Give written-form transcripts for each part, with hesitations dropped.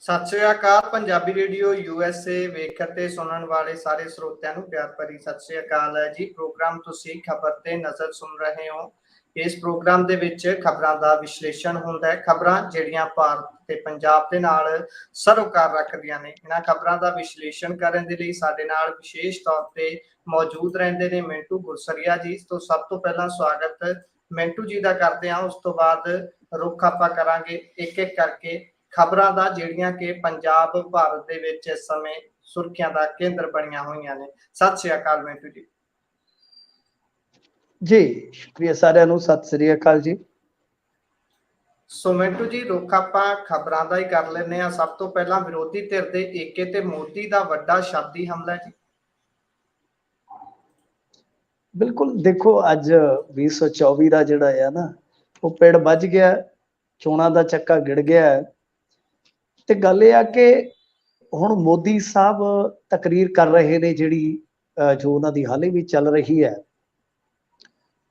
ਸਤਿ ਸ਼੍ਰੀ ਅਕਾਲ। Punjabi radio USA ਵੇਖਣ ਤੇ ਸੁਣਨ ਵਾਲੇ ਸਾਰੇ ਸਰੋਤਿਆਂ ਨੂੰ ਪਿਆਰ ਭਰੀ ਸਤਿ ਸ਼੍ਰੀ ਅਕਾਲ ਹੈ ਜੀ। ਪ੍ਰੋਗਰਾਮ ਤੁਸੀਂ ਖਬਰ ਤੇ ਨਜ਼ਰ ਸੁਣ ਰਹੇ ਹੋ। ਇਸ ਪ੍ਰੋਗਰਾਮ ਦੇ ਵਿੱਚ ਖਬਰਾਂ ਦਾ ਵਿਸ਼ਲੇਸ਼ਣ ਹੁੰਦਾ ਹੈ। ਖਬਰਾਂ ਜਿਹੜੀਆਂ ਭਾਰਤ ਤੇ ਪੰਜਾਬ ਦੇ ਨਾਲ ਸਰੋਕਾਰ ਰੱਖਦੀਆਂ ਨੇ। ਇਹਨਾਂ ਖਬਰਾਂ ਦਾ ਵਿਸ਼ਲੇਸ਼ਣ ਕਰਨ ਦੇ ਲਈ ਸਾਡੇ ਨਾਲ ਵਿਸ਼ੇਸ਼ ਤੌਰ ਤੇ ਮੌਜੂਦ ਰਹਿੰਦੇ ਨੇ ਮਿੰਟੂ ਗੁਰਸਰੀਆ ਜੀ। ਤੋਂ ਸਭ ਤੋਂ ਪਹਿਲਾਂ ਸਵਾਗਤ ਮਿੰਟੂ ਜੀ ਦਾ ਕਰਦੇ ਹਾਂ। ਉਸ ਤੋਂ ਬਾਅਦ ਰੁੱਖ ਆਪਾਂ ਕਰਾਂਗੇ ਇੱਕ ਇੱਕ ਕਰਕੇ ਖਬਰਾਂ ਦਾ ਜਿਹੜੀਆਂ ਕਿ ਪੰਜਾਬ ਭਾਰਤ ਦੇ ਵਿੱਚ ਇਸ ਸਮੇਂ ਸੁਰਖੀਆਂ ਦਾ ਕੇਂਦਰ ਬਣੀਆਂ ਹੋਈਆਂ ਨੇ। ਸਤਿ ਸ਼੍ਰੀ ਅਕਾਲ ਮਿੰਟੂ ਜੀ। ਜੀ ਸ਼ੁਕਰੀਆ ਸਾਰਿਆਂ ਨੂੰ, ਸਤਿ ਸ੍ਰੀ ਅਕਾਲ ਜੀ। ਸੋ ਮਿੰਟੂ ਜੀ, ਰੁੱਖ ਆਪਾਂ ਖਬਰਾਂ ਦਾ ਹੀ ਕਰ ਲੈਂਦੇ ਹਾਂ। ਸਭ ਤੋਂ ਪਹਿਲਾਂ ਵਿਰੋਧੀ ਧਿਰ ਦੇ ਏਕੇ ਤੇ ਮੋਦੀ ਦਾ ਵੱਡਾ ਸ਼ਬਦੀ ਹਮਲਾ ਜੀ। ਬਿਲਕੁਲ, ਦੇਖੋ ਅੱਜ 2024 ਦਾ ਜਿਹੜਾ ਆ ਨਾ ਉਹ ਪਿੜ ਵੱਜ ਗਿਆ, ਚੋਣਾਂ ਦਾ ਚੱਕਾ ਗਿੜ ਗਿਆ। ਤੇ ਗੱਲ ਇਹ ਆ ਕਿ ਹੁਣ ਮੋਦੀ ਸਾਹਿਬ ਤਕਰੀਰ ਕਰ ਰਹੇ ਨੇ ਜਿਹੜੀ ਜੋ ਉਹਨਾਂ ਦੀ ਹਾਲੇ ਵੀ ਚੱਲ ਰਹੀ ਹੈ,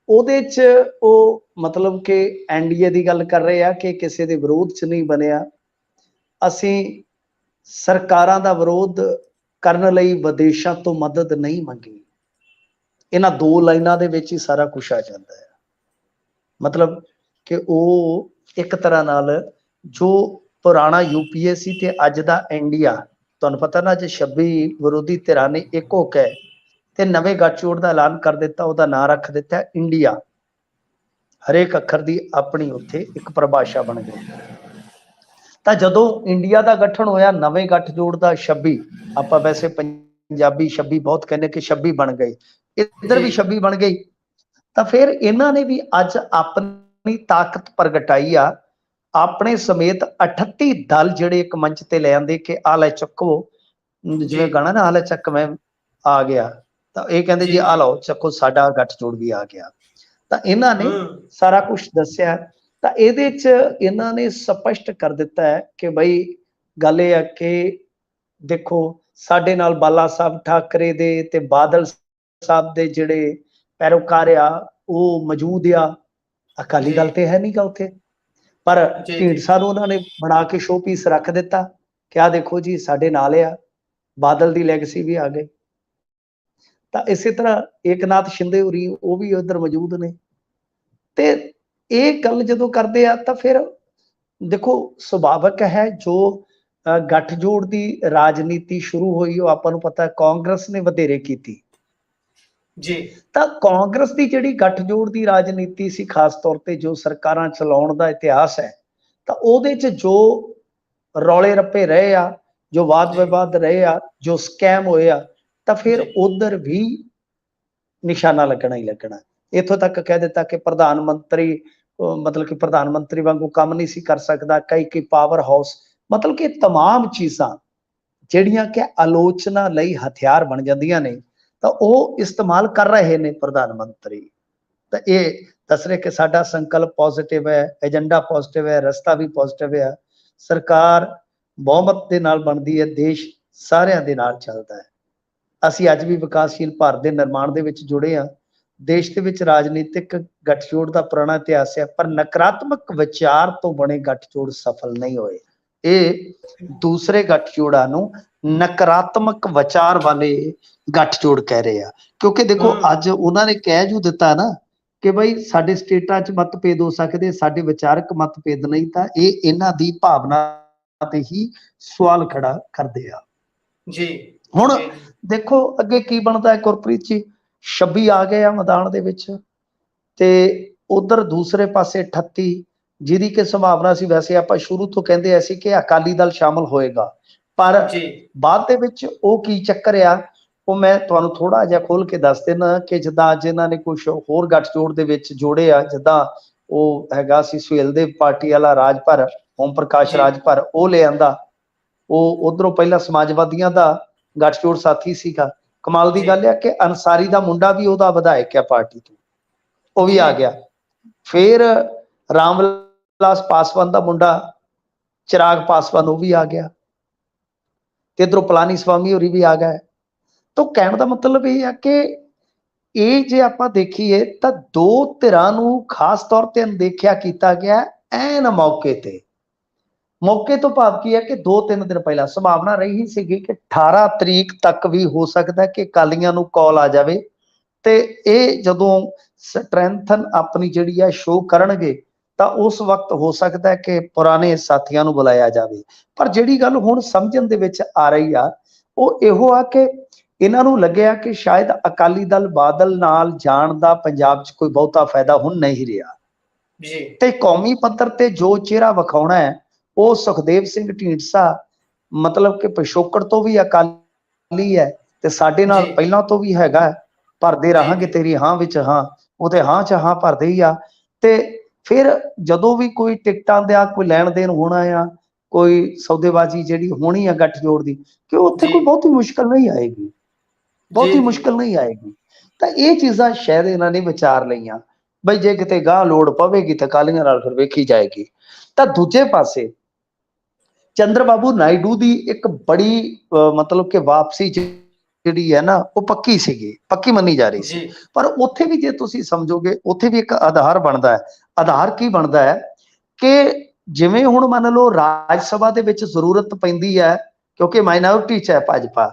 ਉਹਦੇ 'ਚ ਉਹ ਮਤਲਬ ਕਿ NDA ਦੀ ਗੱਲ ਕਰ ਰਹੇ ਆ ਕਿ ਕਿਸੇ ਦੇ ਵਿਰੋਧ 'ਚ ਨਹੀਂ ਬਣਿਆ, ਅਸੀਂ ਸਰਕਾਰਾਂ ਦਾ ਵਿਰੋਧ ਕਰਨ ਲਈ ਵਿਦੇਸ਼ਾਂ ਤੋਂ ਮਦਦ ਨਹੀਂ ਮੰਗੀ। ਇਹਨਾਂ ਦੋ ਲਾਈਨਾਂ ਦੇ ਵਿੱਚ ਹੀ ਸਾਰਾ ਕੁਛ ਆ ਜਾਂਦਾ ਹੈ। ਮਤਲਬ ਕਿ ਉਹ ਇੱਕ ਤਰ੍ਹਾਂ ਨਾਲ ਜੋ ਪੁਰਾਣਾ UPA ਸੀ ਤੇ ਅੱਜ ਦਾ ਇੰਡੀਆ, ਤੁਹਾਨੂੰ ਪਤਾ ਨਾ, ਅੱਜ 26 ਵਿਰੋਧੀ ਧਿਰਾਂ ਨੇ ਇੱਕ ਹੋ ਕੇ ਤੇ ਨਵੇਂ ਗੱਠਜੋੜ ਦਾ ਐਲਾਨ ਕਰ ਦਿੱਤਾ। ਉਹਦਾ ਨਾਂ ਰੱਖ ਦਿੱਤਾ ਇੰਡੀਆ। ਹਰੇਕ ਅੱਖਰ ਦੀ ਆਪਣੀ ਉੱਥੇ ਇੱਕ ਪਰਿਭਾਸ਼ਾ ਬਣ ਗਈ। ਤਾਂ ਜਦੋਂ ਇੰਡੀਆ ਦਾ ਗਠਨ ਹੋਇਆ, ਨਵੇਂ ਗੱਠਜੋੜ ਦਾ 26, ਆਪਾਂ ਵੈਸੇ ਪੰਜਾਬੀ 26 ਬਹੁਤ ਕਹਿੰਦੇ ਕਿ 26 ਬਣ ਗਈ, ਇੱਧਰ ਵੀ 26 ਬਣ ਗਈ। ਤਾਂ ਫਿਰ ਇਹਨਾਂ ਨੇ ਵੀ ਅੱਜ ਆਪਣੀ ਤਾਕਤ ਪ੍ਰਗਟਾਈ ਆ। ਆਪਣੇ ਸਮੇਤ 38 ਦਲ ਜਿਹੜੇ ਇੱਕ ਮੰਚ ਤੇ ਲੈ ਆਂਦੇ ਕਿ ਆ ਲੈ ਚੱਕੋ, ਜਿਵੇਂ ਗਾਣਾ ਨਾ, ਆ ਲੈ ਚੱਕ ਮੈਂ ਆ ਗਿਆ। ਤਾਂ ਇਹ ਕਹਿੰਦੇ ਜੀ ਆ ਲਓ ਚੱਕੋ, ਸਾਡਾ ਗੱਠਜੋੜ ਵੀ ਆ ਗਿਆ। ਤਾਂ ਇਹਨਾਂ ਨੇ ਸਾਰਾ ਕੁਝ ਦੱਸਿਆ। ਤਾਂ ਇਹਦੇ 'ਚ ਇਹਨਾਂ ਨੇ ਸਪਸ਼ਟ ਕਰ ਦਿੱਤਾ ਹੈ ਕਿ ਬਈ ਗੱਲ ਇਹ ਆ ਕਿ ਦੇਖੋ, ਸਾਡੇ ਨਾਲ ਬਾਲਾ ਸਾਹਿਬ ਠਾਕਰੇ ਦੇ ਤੇ ਬਾਦਲ ਸਾਹਿਬ ਦੇ ਜਿਹੜੇ ਪੈਰੋਕਾਰ ਆ ਉਹ ਮੌਜੂਦ ਆ। ਅਕਾਲੀ ਦਲ ਤੇ ਹੈ ਨਹੀਂਗਾ ਉੱਥੇ, ਪਰ ਢੀਂਡਸਾ ਨੂੰ ਉਹਨਾਂ ਨੇ ਬਣਾ ਕੇ ਸ਼ੋਅ ਪੀਸ ਰੱਖ ਦਿੱਤਾ ਕਿ ਆਹ ਦੇਖੋ ਜੀ ਸਾਡੇ ਨਾਲ ਆ, ਬਾਦਲ ਦੀ ਲੈਗਸੀ ਵੀ ਆ ਗਈ। ਤਾਂ ਇਸੇ ਤਰ੍ਹਾਂ ਏਕਨਾਥ ਸ਼ਿੰਦੇ ਹੋਰੀ ਉਹ ਵੀ ਉੱਧਰ ਮੌਜੂਦ ਨੇ। ਤੇ ਇਹ ਗੱਲ ਜਦੋਂ ਕਰਦੇ ਆ ਤਾਂ ਫਿਰ ਦੇਖੋ, ਸੁਭਾਵਿਕ ਹੈ ਜੋ ਗੱਠਜੋੜ ਦੀ ਰਾਜਨੀਤੀ ਸ਼ੁਰੂ ਹੋਈ, ਉਹ ਆਪਾਂ ਨੂੰ ਪਤਾ ਕਾਂਗਰਸ ਨੇ ਵਧੇਰੇ ਕੀਤੀ ਜੀ। ਤਾਂ ਕਾਂਗਰਸ ਦੀ ਜਿਹੜੀ ਗੱਠਜੋੜ ਦੀ ਰਾਜਨੀਤੀ ਸੀ, ਖਾਸ ਤੌਰ ਤੇ ਜੋ ਸਰਕਾਰਾਂ ਚਲਾਉਣ ਦਾ ਇਤਿਹਾਸ ਹੈ, ਤਾਂ ਉਹਦੇ 'ਚ ਜੋ ਰੌਲੇ ਰੱਪੇ ਰਹੇ ਆ, ਜੋ ਵਾਦ ਵਿਵਾਦ ਰਹੇ ਆ, ਜੋ ਸਕੈਮ ਹੋਏ ਆ, ਤਾਂ ਫਿਰ ਉਧਰ ਵੀ ਨਿਸ਼ਾਨਾ ਲੱਗਣਾ ਹੀ ਲੱਗਣਾ। ਇੱਥੋਂ ਤੱਕ ਕਹਿ ਦਿੱਤਾ ਕਿ ਪ੍ਰਧਾਨ ਮੰਤਰੀ ਮਤਲਬ ਕਿ ਪ੍ਰਧਾਨ ਮੰਤਰੀ ਵਾਂਗੂ ਕੰਮ ਨਹੀਂ ਸੀ ਕਰ ਸਕਦਾ, ਕਈ ਪਾਵਰ ਹਾਊਸ, ਮਤਲਬ ਕਿ ਤਮਾਮ ਚੀਜ਼ਾਂ ਜਿਹੜੀਆਂ ਕਿ ਆਲੋਚਨਾ ਲਈ ਹਥਿਆਰ ਬਣ ਜਾਂਦੀਆਂ ਨੇ, ਤਾਂ ਉਹ ਇਸਤੇਮਾਲ ਕਰ ਰਹੇ ਨੇ ਪ੍ਰਧਾਨ ਮੰਤਰੀ। ਤਾਂ ਇਹ ਦੱਸ ਰਹੇ ਕਿ ਸਾਡਾ ਸੰਕਲਪ ਪੋਜ਼ਿਟਿਵ ਹੈ, ਏਜੰਡਾ ਪੋਜ਼ਿਟਿਵ ਹੈ, ਰਸਤਾ ਵੀ ਪੋਜ਼ਿਟਿਵ ਹੈ, ਸਰਕਾਰ ਬਹੁਮਤ ਦੇ ਨਾਲ ਬਣਦੀ ਹੈ, ਦੇਸ਼ ਸਾਰਿਆਂ ਦੇ ਨਾਲ ਚੱਲਦਾ ਹੈ, ਅਸੀਂ ਅੱਜ ਵੀ ਵਿਕਾਸਸ਼ੀਲ ਭਾਰਤ ਦੇ ਨਿਰਮਾਣ ਦੇ ਵਿੱਚ ਜੁੜੇ ਹਾਂ। ਦੇਸ਼ ਦੇ ਵਿੱਚ ਰਾਜਨੀਤਿਕ ਗੱਠਜੋੜ ਦਾ ਪੁਰਾਣਾ ਇਤਿਹਾਸ ਹੈ, ਪਰ ਨਕਾਰਾਤਮਕ ਵਿਚਾਰ ਤੋਂ ਬਣੇ ਗੱਠਜੋੜ ਸਫਲ ਨਹੀਂ ਹੋਏ। ਇਹ ਦੂਸਰੇ ਗੱਠਜੋੜਾਂ ਨੂੰ ਨਕਾਰਾਤਮਕ ਵਿਚਾਰ ਵਾਲੇ ਗੱਠਜੋੜ ਕਹਿ ਰਹੇ ਆ, ਕਿਉਂਕਿ ਦੇਖੋ ਅੱਜ ਉਹਨਾਂ ਨੇ ਕਹਿ ਜੂ ਦਿੱਤਾ ਨਾ ਕਿ ਬਈ ਸਾਡੇ ਸਟੇਟਾਂ 'ਚ ਮਤਭੇਦ ਹੋ ਸਕਦੇ, ਸਾਡੇ ਵਿਚਾਰਕ ਮਤਭੇਦ ਨਹੀਂ। ਤਾਂ ਇਹ ਇਹਨਾਂ ਦੀ ਭਾਵਨਾ ਤੇ ਹੀ ਸਵਾਲ ਖੜਾ ਕਰਦੇ ਆ ਜੀ। ਹੁਣ ਦੇਖੋ ਅੱਗੇ ਕੀ ਬਣਦਾ ਹੈ। ਗੁਰਪ੍ਰੀਤ ਜੀ 26 ਆ ਗਏ ਆ ਮੈਦਾਨ ਦੇ ਵਿੱਚ, ਤੇ ਉਧਰ ਦੂਸਰੇ ਪਾਸੇ 38, ਜਿਹਦੀ ਕਿ ਸੰਭਾਵਨਾ ਸੀ। ਵੈਸੇ ਆਪਾਂ ਸ਼ੁਰੂ ਤੋਂ ਕਹਿੰਦੇ ਆ ਸੀ ਕਿ ਅਕਾਲੀ ਦਲ ਸ਼ਾਮਲ ਹੋਏਗਾ, ਪਰ ਬਾਅਦ ਦੇ ਵਿੱਚ ਉਹ ਕੀ ਚੱਕਰ ਆ, ਉਹ ਮੈਂ ਤੁਹਾਨੂੰ ਥੋੜਾ ਜਿਹਾ ਖੋਲ ਕੇ ਦੱਸ ਦੇਣਾ ਕਿ ਜਿੱਦਾਂ ਅੱਜ ਇਹਨਾਂ ਨੇ ਕੁਝ ਹੋਰ ਗੱਠਜੋੜ ਦੇ ਵਿੱਚ ਜੋੜੇ ਆ, ਜਿੱਦਾਂ ਉਹ ਹੈਗਾ ਸੀ ਸੁਹੇਲਦੇਵ ਪਾਰਟੀ ਵਾਲਾ ਰਾਜਭਰ, ਓਮ ਪ੍ਰਕਾਸ਼ ਰਾਜਭਰ, ਉਹ ਲੈ ਆਂਦਾ। ਉਹ ਉਧਰੋਂ ਪਹਿਲਾਂ ਸਮਾਜਵਾਦੀਆਂ ਦਾ ਗੱਠਜੋੜ ਸਾਥੀ ਸੀਗਾ। ਕਮਾਲ ਦੀ ਗੱਲ ਹੈ ਕਿ ਅਨਸਾਰੀ ਦਾ ਮੁੰਡਾ ਵੀ ਉਹਦਾ ਵਿਧਾਇਕ ਹੈ ਪਾਰਟੀ ਤੋਂ, ਉਹ ਵੀ ਆ ਗਿਆ। ਫਿਰ ਰਾਮ ਵਿਲਾਸ ਪਾਸਵਾਨ ਦਾ ਮੁੰਡਾ ਚਿਰਾਗ ਪਾਸਵਾਨ, ਉਹ ਵੀ ਆ ਗਿਆ। ਤੇ ਇਧਰੋਂ ਪਲਾਨੀ ਸਵਾਮੀ ਹੋਰੀ ਵੀ ਆ ਗਏ। ਤਾਂ ਕਹਿਣ ਦਾ ਮਤਲਬ ਇਹ ਹੈ ਕਿ ਇਹ ਜੇ ਆਪਾਂ ਦੇਖੀਏ ਤਾਂ ਦੋ ਧਿਰਾਂ ਨੂੰ ਖਾਸ ਤੌਰ ਤੇ ਅਣਦੇਖਿਆ ਕੀਤਾ ਗਿਆ ਐਨ ਮੌਕੇ ਤੇ। ਮੌਕੇ ਤੋਂ ਭਾਵ ਕੀ ਹੈ ਕਿ 2-3 ਦਿਨ ਪਹਿਲਾਂ ਸੰਭਾਵਨਾ ਰਹੀ ਸੀਗੀ ਕਿ 18 ਤਰੀਕ ਤੱਕ ਵੀ ਹੋ ਸਕਦਾ ਕਿ ਅਕਾਲੀਆਂ ਨੂੰ ਕਾਲ ਆ ਜਾਵੇ ਤੇ ਇਹ ਜਦੋਂ ਸਟਰੈਂਥਨ ਆਪਣੀ ਜਿਹੜੀ ਹੈ ਸ਼ੋਅ ਕਰਨਗੇ ਤਾਂ ਉਸ ਵਕਤ ਹੋ ਸਕਦਾ ਹੈ ਕਿ ਪੁਰਾਣੇ ਸਾਥੀਆਂ ਨੂੰ ਬੁਲਾਇਆ ਜਾਵੇ। ਪਰ ਜਿਹੜੀ ਗੱਲ ਹੁਣ ਸਮਝਣ ਦੇ ਵਿੱਚ ਆ ਰਹੀ ਆ ਉਹ ਇਹੋ ਆ ਕਿ ਇਹਨਾਂ ਨੂੰ ਲੱਗਿਆ ਕਿ ਸ਼ਾਇਦ ਅਕਾਲੀ ਦਲ ਬਾਦਲ ਨਾਲ ਜਾਣ ਦਾ ਪੰਜਾਬ 'ਚ ਕੋਈ ਬਹੁਤਾ ਫਾਇਦਾ ਹੁਣ ਨਹੀਂ ਰਿਹਾ ਜੀ ਤੇ ਕੌਮੀ ਪੱਧਰ ਤੇ ਜੋ ਚਿਹਰਾ ਵਿਖਾਉਣਾ ਹੈ ਉਹ ਸੁਖਦੇਵ ਸਿੰਘ ਢੀਂਡਸਾ ਮਤਲਬ ਕਿ ਪਿਛੋਕੜ ਤੋਂ ਵੀ ਅਕਾਲੀ ਹੈ ਤੇ ਸਾਡੇ ਨਾਲ ਜੀ ਪਹਿਲਾਂ ਤੋਂ ਵੀ ਹੈਗਾ, ਭਰਦੇ ਰਹਾਂਗੇ ਜੀ ਤੇਰੀ ਹਾਂ ਵਿੱਚ ਹਾਂ, ਉਹ ਤੇ ਹਾਂ ਚ ਹਾਂ ਭਰਦੇ ਹੀ ਆ। ਤੇ ਫਿਰ ਜਦੋਂ ਵੀ ਕੋਈ ਟਿਕਟਾਂ ਦਾ ਕੋਈ ਲੈਣ ਦੇਣ ਹੋਣਾ ਆ, ਕੋਈ ਸੌਦੇਬਾਜ਼ੀ ਜਿਹੜੀ ਹੋਣੀ ਆ ਗੱਠਜੋੜ ਦੀ, ਕਿ ਉੱਥੇ ਕੋਈ ਜੀ ਬਹੁਤੀ ਮੁਸ਼ਕਲ ਨਹੀਂ ਆਏਗੀ, ਬਹੁਤੀ ਜੀ ਮੁਸ਼ਕਲ ਨਹੀਂ ਆਏਗੀ। ਤਾਂ ਇਹ ਚੀਜ਼ਾਂ ਸ਼ਾਇਦ ਇਹਨਾਂ ਨੇ ਵਿਚਾਰ ਲਈਆਂ ਬਈ ਜੇ ਕਿਤੇ ਗਾਂ ਲੋੜ ਪਵੇਗੀ ਤਾਂ ਅਕਾਲੀਆਂ ਨਾਲ ਫਿਰ ਵੇਖੀ ਜਾਏਗੀ। ਤਾਂ ਦੂਜੇ ਪਾਸੇ ਚੰਦਰਬਾਬੂ ਨਾਇਡੂ ਦੀ ਇੱਕ ਬੜੀ ਮਤਲਬ ਕਿ ਵਾਪਸੀ ਜਿਹੜੀ ਹੈ ਨਾ ਉਹ ਪੱਕੀ ਸੀਗੀ, ਪੱਕੀ ਮੰਨੀ ਜਾ ਰਹੀ ਸੀ। ਜੀ ਪਰ ਉੱਥੇ ਵੀ ਜੇ ਤੁਸੀਂ ਸਮਝੋਗੇ ਉੱਥੇ ਵੀ ਇੱਕ ਆਧਾਰ ਬਣਦਾ ਹੈ। ਆਧਾਰ ਕੀ ਬਣਦਾ ਹੈ ਕਿ ਜਿਵੇਂ ਹੁਣ ਮੰਨ ਲਓ ਰਾਜ ਸਭਾ ਦੇ ਵਿੱਚ ਜ਼ਰੂਰਤ ਪੈਂਦੀ ਹੈ ਕਿਉਂਕਿ ਮਾਈਨੋਰਿਟੀ ਚ ਹੈ ਭਾਜਪਾ,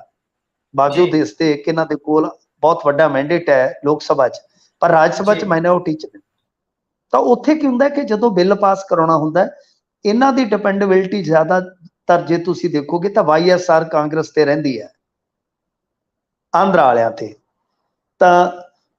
ਬਾਵਜੂਦ ਜੀ ਇਸ ਦੇ ਕਿ ਇਹਨਾਂ ਦੇ ਕੋਲ ਬਹੁਤ ਵੱਡਾ ਮੈਂਡੇਟ ਹੈ ਲੋਕ ਸਭਾ ਚ, ਪਰ ਰਾਜ ਸਭਾ ਚ ਜੀ ਮਾਈਨੋਰਿਟੀ ਚ ਨਹੀਂ। ਤਾਂ ਉੱਥੇ ਕੀ ਹੁੰਦਾ ਕਿ ਜਦੋਂ ਬਿੱਲ ਪਾਸ ਕਰਾਉਣਾ ਹੁੰਦਾ ਇਹਨਾਂ ਦੀ ਡਿਪੈਂਡੇਬਿਲਿਟੀ ਜ਼ਿਆਦਾਤਰ ਜੇ ਤੁਸੀਂ ਦੇਖੋਗੇ ਤਾਂ ਵਾਈਐਸਆਰ ਕਾਂਗਰਸ ਤੇ ਰਹਿੰਦੀ ਹੈ, ਆਂਧਰਾ ਵਾਲਿਆਂ ਤੇ। ਤਾਂ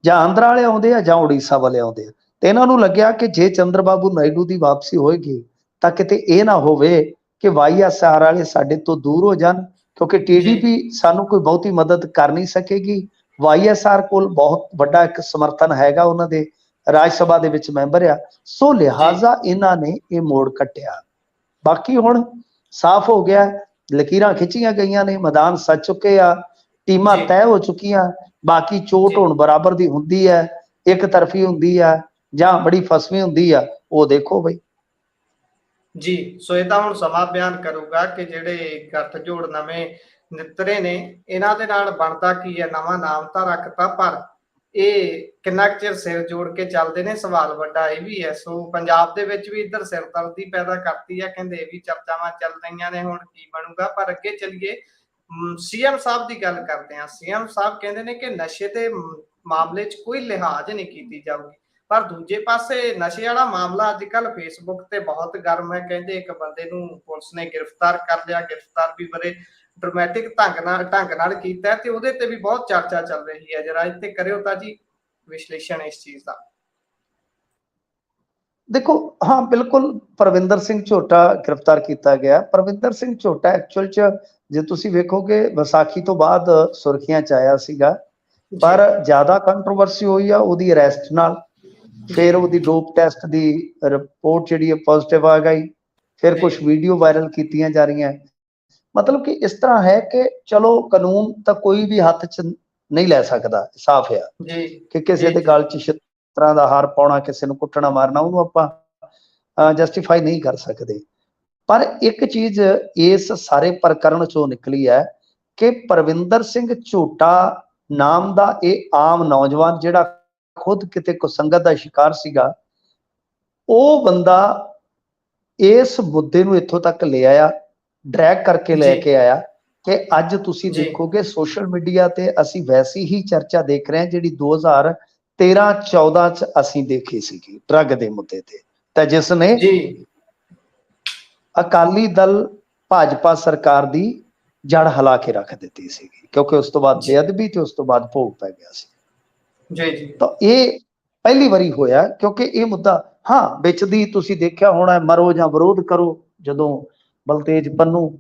ਜਾਂ ਆਂਧਰਾ ਵਾਲੇ ਆਉਂਦੇ ਆ ਜਾਂ ਉੜੀਸਾ ਵਾਲੇ ਆਉਂਦੇ ਆ। ਤੇ ਇਹਨਾਂ ਨੂੰ ਲੱਗਿਆ ਕਿ ਜੇ ਚੰਦਰਬਾਬੂ ਨਾਇਡੂ ਦੀ ਵਾਪਸੀ ਹੋਏਗੀ ਤਾਂ ਕਿਤੇ ਇਹ ਨਾ ਹੋਵੇ ਕਿ ਵਾਈਐਸਆਰ ਵਾਲੇ ਸਾਡੇ ਤੋਂ ਦੂਰ ਹੋ ਜਾਣ, ਕਿਉਂਕਿ ਜੀ ਟੀਡੀਪੀ ਸਾਨੂੰ ਕੋਈ ਬਹੁਤੀ ਮਦਦ ਕਰ ਨਹੀਂ ਸਕੇਗੀ। ਵਾਈਐਸਆਰ ਕੋਲ ਬਹੁਤ ਵੱਡਾ ਇੱਕ ਸਮਰਥਨ ਹੈਗਾ, ਉਹਨਾਂ ਦੇ ਰਾਜ ਸਭਾ ਦੇ ਵਿੱਚ ਮੈਂਬਰ ਆ, ਸੋ ਜੀ ਲਿਹਾਜ਼ਾ ਇਹਨਾਂ ਨੇ ਇਹ ਮੋੜ ਕੱਟਿਆ। ਬਾਕੀ ਹੁਣ ਸਾਫ਼ ਹੋ ਗਿਆ, ਲਕੀਰਾਂ ਖਿੱਚੀਆਂ ਗਈਆਂ ਨੇ, ਮੈਦਾਨ ਸੱਜ ਚੁੱਕੇ ਆ, ਟੀਮਾਂ ਜੀ ਤੈਅ ਹੋ ਚੁੱਕੀਆਂ। ਬਾਕੀ ਚੋਟ ਜੀ ਹੁਣ ਬਰਾਬਰ ਦੀ ਹੁੰਦੀ ਹੈ, ਇੱਕ ਤਰਫੀ ਹੁੰਦੀ ਆ ਜਾਂ ਬੜੀ ਫਸਵੀਂ ਹੁੰਦੀ ਆ, ਉਹ ਦੇਖੋ ਬਈ। ਜੀ ਸੋ ਇਹ ਤਾਂ ਹੁਣ ਸਮਾਂ ਬਿਆਨ ਕਰੂਗਾ ਕਿ ਜਿਹੜੇ ਗੱਠਜੋੜ ਨਵੇਂ ਨਿੱਤਰੇ ਨੇ ਇਹਨਾਂ ਦੇ ਨਾਲ ਬਣਦਾ ਕੀ ਹੈ। ਨਵਾਂ ਨਾਮ ਤਾਂ ਰੱਖਤਾ ਪਰ ਇਹ ਕਿੰਨਾ ਕੁ ਚਿਰ ਸਿਰ ਜੋੜ ਕੇ ਚੱਲਦੇ ਨੇ, ਸਵਾਲ ਵੱਡਾ ਇਹ ਵੀ ਹੈ। ਸੋ ਪੰਜਾਬ ਦੇ ਵਿੱਚ ਵੀ ਇੱਧਰ ਸਿਰਦਰਦੀ ਪੈਦਾ ਕਰਤੀ ਹੈ, ਕਹਿੰਦੇ ਇਹ ਵੀ ਚਰਚਾਵਾਂ ਚੱਲ ਰਹੀਆਂ ਨੇ ਹੁਣ ਕੀ ਬਣੂਗਾ। ਪਰ ਅੱਗੇ ਚੱਲੀਏ, ਸੀਐਮ ਸਾਹਿਬ ਦੀ ਗੱਲ ਕਰਦੇ ਹਾਂ। ਸੀਐਮ ਸਾਹਿਬ ਕਹਿੰਦੇ ਨੇ ਕਿ ਨਸ਼ੇ ਦੇ ਮਾਮਲੇ 'ਚ ਕੋਈ ਲਿਹਾਜ਼ ਨਹੀਂ ਕੀਤੀ ਜਾਊਗੀ, ਪਰ ਦੂਜੇ ਪਾਸੇ ਨਸ਼ੇ ਵਾਲਾ ਮਾਮਲਾ ਅੱਜ ਕੱਲ ਫੇਸਬੁੱਕ ਤੇ ਬਹੁਤ ਗਰਮ ਹੈ। ਕਹਿੰਦੇ ਇੱਕ ਬੰਦੇ ਨੂੰ ਪੁਲਿਸ ਨੇ ਗ੍ਰਿਫਤਾਰ ਕਰ ਲਿਆ, ਗ੍ਰਿਫਤਾਰ ਵੀ ਬੜੇ ਡਰਾਮੈਟਿਕ ਢੰਗ ਨਾਲ ਕੀਤਾ ਤੇ ਉਹਦੇ ਤੇ ਵੀ ਬਹੁਤ ਚਰਚਾ ਚੱਲ ਰਹੀ ਹੈ। ਜਰਾ ਇੱਥੇ ਕਰਿਓ ਤਾਂ ਜੀ ਵਿਸ਼ਲੇਸ਼ਣ ਇਸ ਚੀਜ਼ ਦਾ। ਦੇਖੋ ਹਾਂ ਬਿਲਕੁਲ, ਪਰਵਿੰਦਰ ਸਿੰਘ ਝੋਟਾ ਗ੍ਰਿਫਤਾਰ ਕੀਤਾ ਗਿਆ। ਪਰਵਿੰਦਰ ਸਿੰਘ ਝੋਟਾ ਐਕਚੁਅਲ ਚ ਜੇ ਤੁਸੀਂ ਵੇਖੋਗੇ ਵਿਸਾਖੀ ਤੋਂ ਬਾਅਦ ਸੁਰਖੀਆਂ ਚ ਆਇਆ ਸੀਗਾ, ਪਰ ਜ਼ਿਆਦਾ ਕੰਟਰੋਵਰਸੀ ਹੋਈ ਆ ਉਹਦੀ ਅਰੈਸਟ ਨਾਲ। ਫਿਰ ਉਹਦੀ ਡੋਪ ਟੈਸਟ ਦੀ ਰਿਪੋਰਟ ਜਿਹੜੀ ਹੈ ਪੋਜ਼ਿਟਿਵ ਆ ਗਈ, ਫਿਰ ਕੁਝ ਵੀਡੀਓ ਵਾਇਰਲ ਕੀਤੀਆਂ ਜਾ ਰਹੀਆਂ। ਮਤਲਬ ਕਿ ਇਸ ਤਰ੍ਹਾਂ ਹੈ ਕਿ ਚਲੋ ਕਾਨੂੰਨ ਤਾਂ ਕੋਈ ਵੀ ਹੱਥ ਚ ਨਹੀਂ ਲੈ ਸਕਦਾ, ਸਾਫ਼ ਹੈ ਕਿ ਕਿਸੇ ਦੇ ਗਲ ਚ ਛਿੱਤਰਾਂ ਦਾ ਹਾਰ ਪਾਉਣਾ, ਕਿਸੇ ਨੂੰ ਕੁੱਟਣਾ ਮਾਰਨਾ, ਉਹਨੂੰ ਆਪਾਂ ਜਸਟੀਫਾਈ ਨਹੀਂ ਕਰ ਸਕਦੇ। ਪਰ ਇੱਕ ਚੀਜ਼ ਇਸ ਸਾਰੇ ਪ੍ਰਕਰਨ ਚੋਂ ਨਿਕਲੀ ਹੈ ਕਿ ਪਰਵਿੰਦਰ ਸਿੰਘ ਝੋਟਾ ਨਾਮ ਦਾ ਇਹ ਆਮ ਨੌਜਵਾਨ ਜਿਹੜਾ ਖੁਦ ਕਿਤੇ ਕੁਸੰਗਤ ਦਾ ਸ਼ਿਕਾਰ ਸੀਗਾ, ਉਹ ਬੰਦਾ ਇਸ ਮੁੱਦੇ ਨੂੰ ਇੱਥੋਂ ਤੱਕ ਲੈ ਆਇਆ, ਡਰੈਗ ਕਰਕੇ ਲੈ ਕੇ ਆਇਆ ਕਿ ਅੱਜ ਤੁਸੀਂ ਦੇਖੋਗੇ ਸੋਸ਼ਲ ਮੀਡੀਆ ਤੇ ਅਸੀਂ ਵੈਸੀ ਹੀ ਚਰਚਾ ਦੇਖ ਰਹੇ ਹਾਂ ਜਿਹੜੀ 2013-14 ਚ ਅਸੀਂ ਦੇਖੀ ਸੀਗੀ ਡਰੱਗ ਦੇ ਮੁੱਦੇ ਤੇ, ਤਾਂ ਜਿਸ ਨੇ ਅਕਾਲੀ ਦਲ ਭਾਜਪਾ ਸਰਕਾਰ ਦੀ ਜੜ ਹਿਲਾ ਕੇ ਰੱਖ ਦਿੱਤੀ ਸੀਗੀ, ਕਿਉਂਕਿ ਉਸ ਤੋਂ ਬਾਅਦ ਬੇਅਦਬੀ ਤੇ ਉਸ ਤੋਂ ਬਾਅਦ ਭੋਗ ਪੈ ਗਿਆ ਸੀ। ਤਾਂ ਇਹ ਪਹਿਲੀ ਵਾਰੀ ਹੋਇਆ ਕਿਉਂਕਿ ਇਹ ਮੁੱਦਾ, ਹਾਂ ਵਿੱਚ ਦੀ ਤੁਸੀਂ ਦੇਖਿਆ ਹੋਣਾ ਮਰੋ ਜਾਂ ਵਿਰੋਧ ਕਰੋ, ਜਦੋਂ ਬਲਤੇਜ ਪੰਨੂ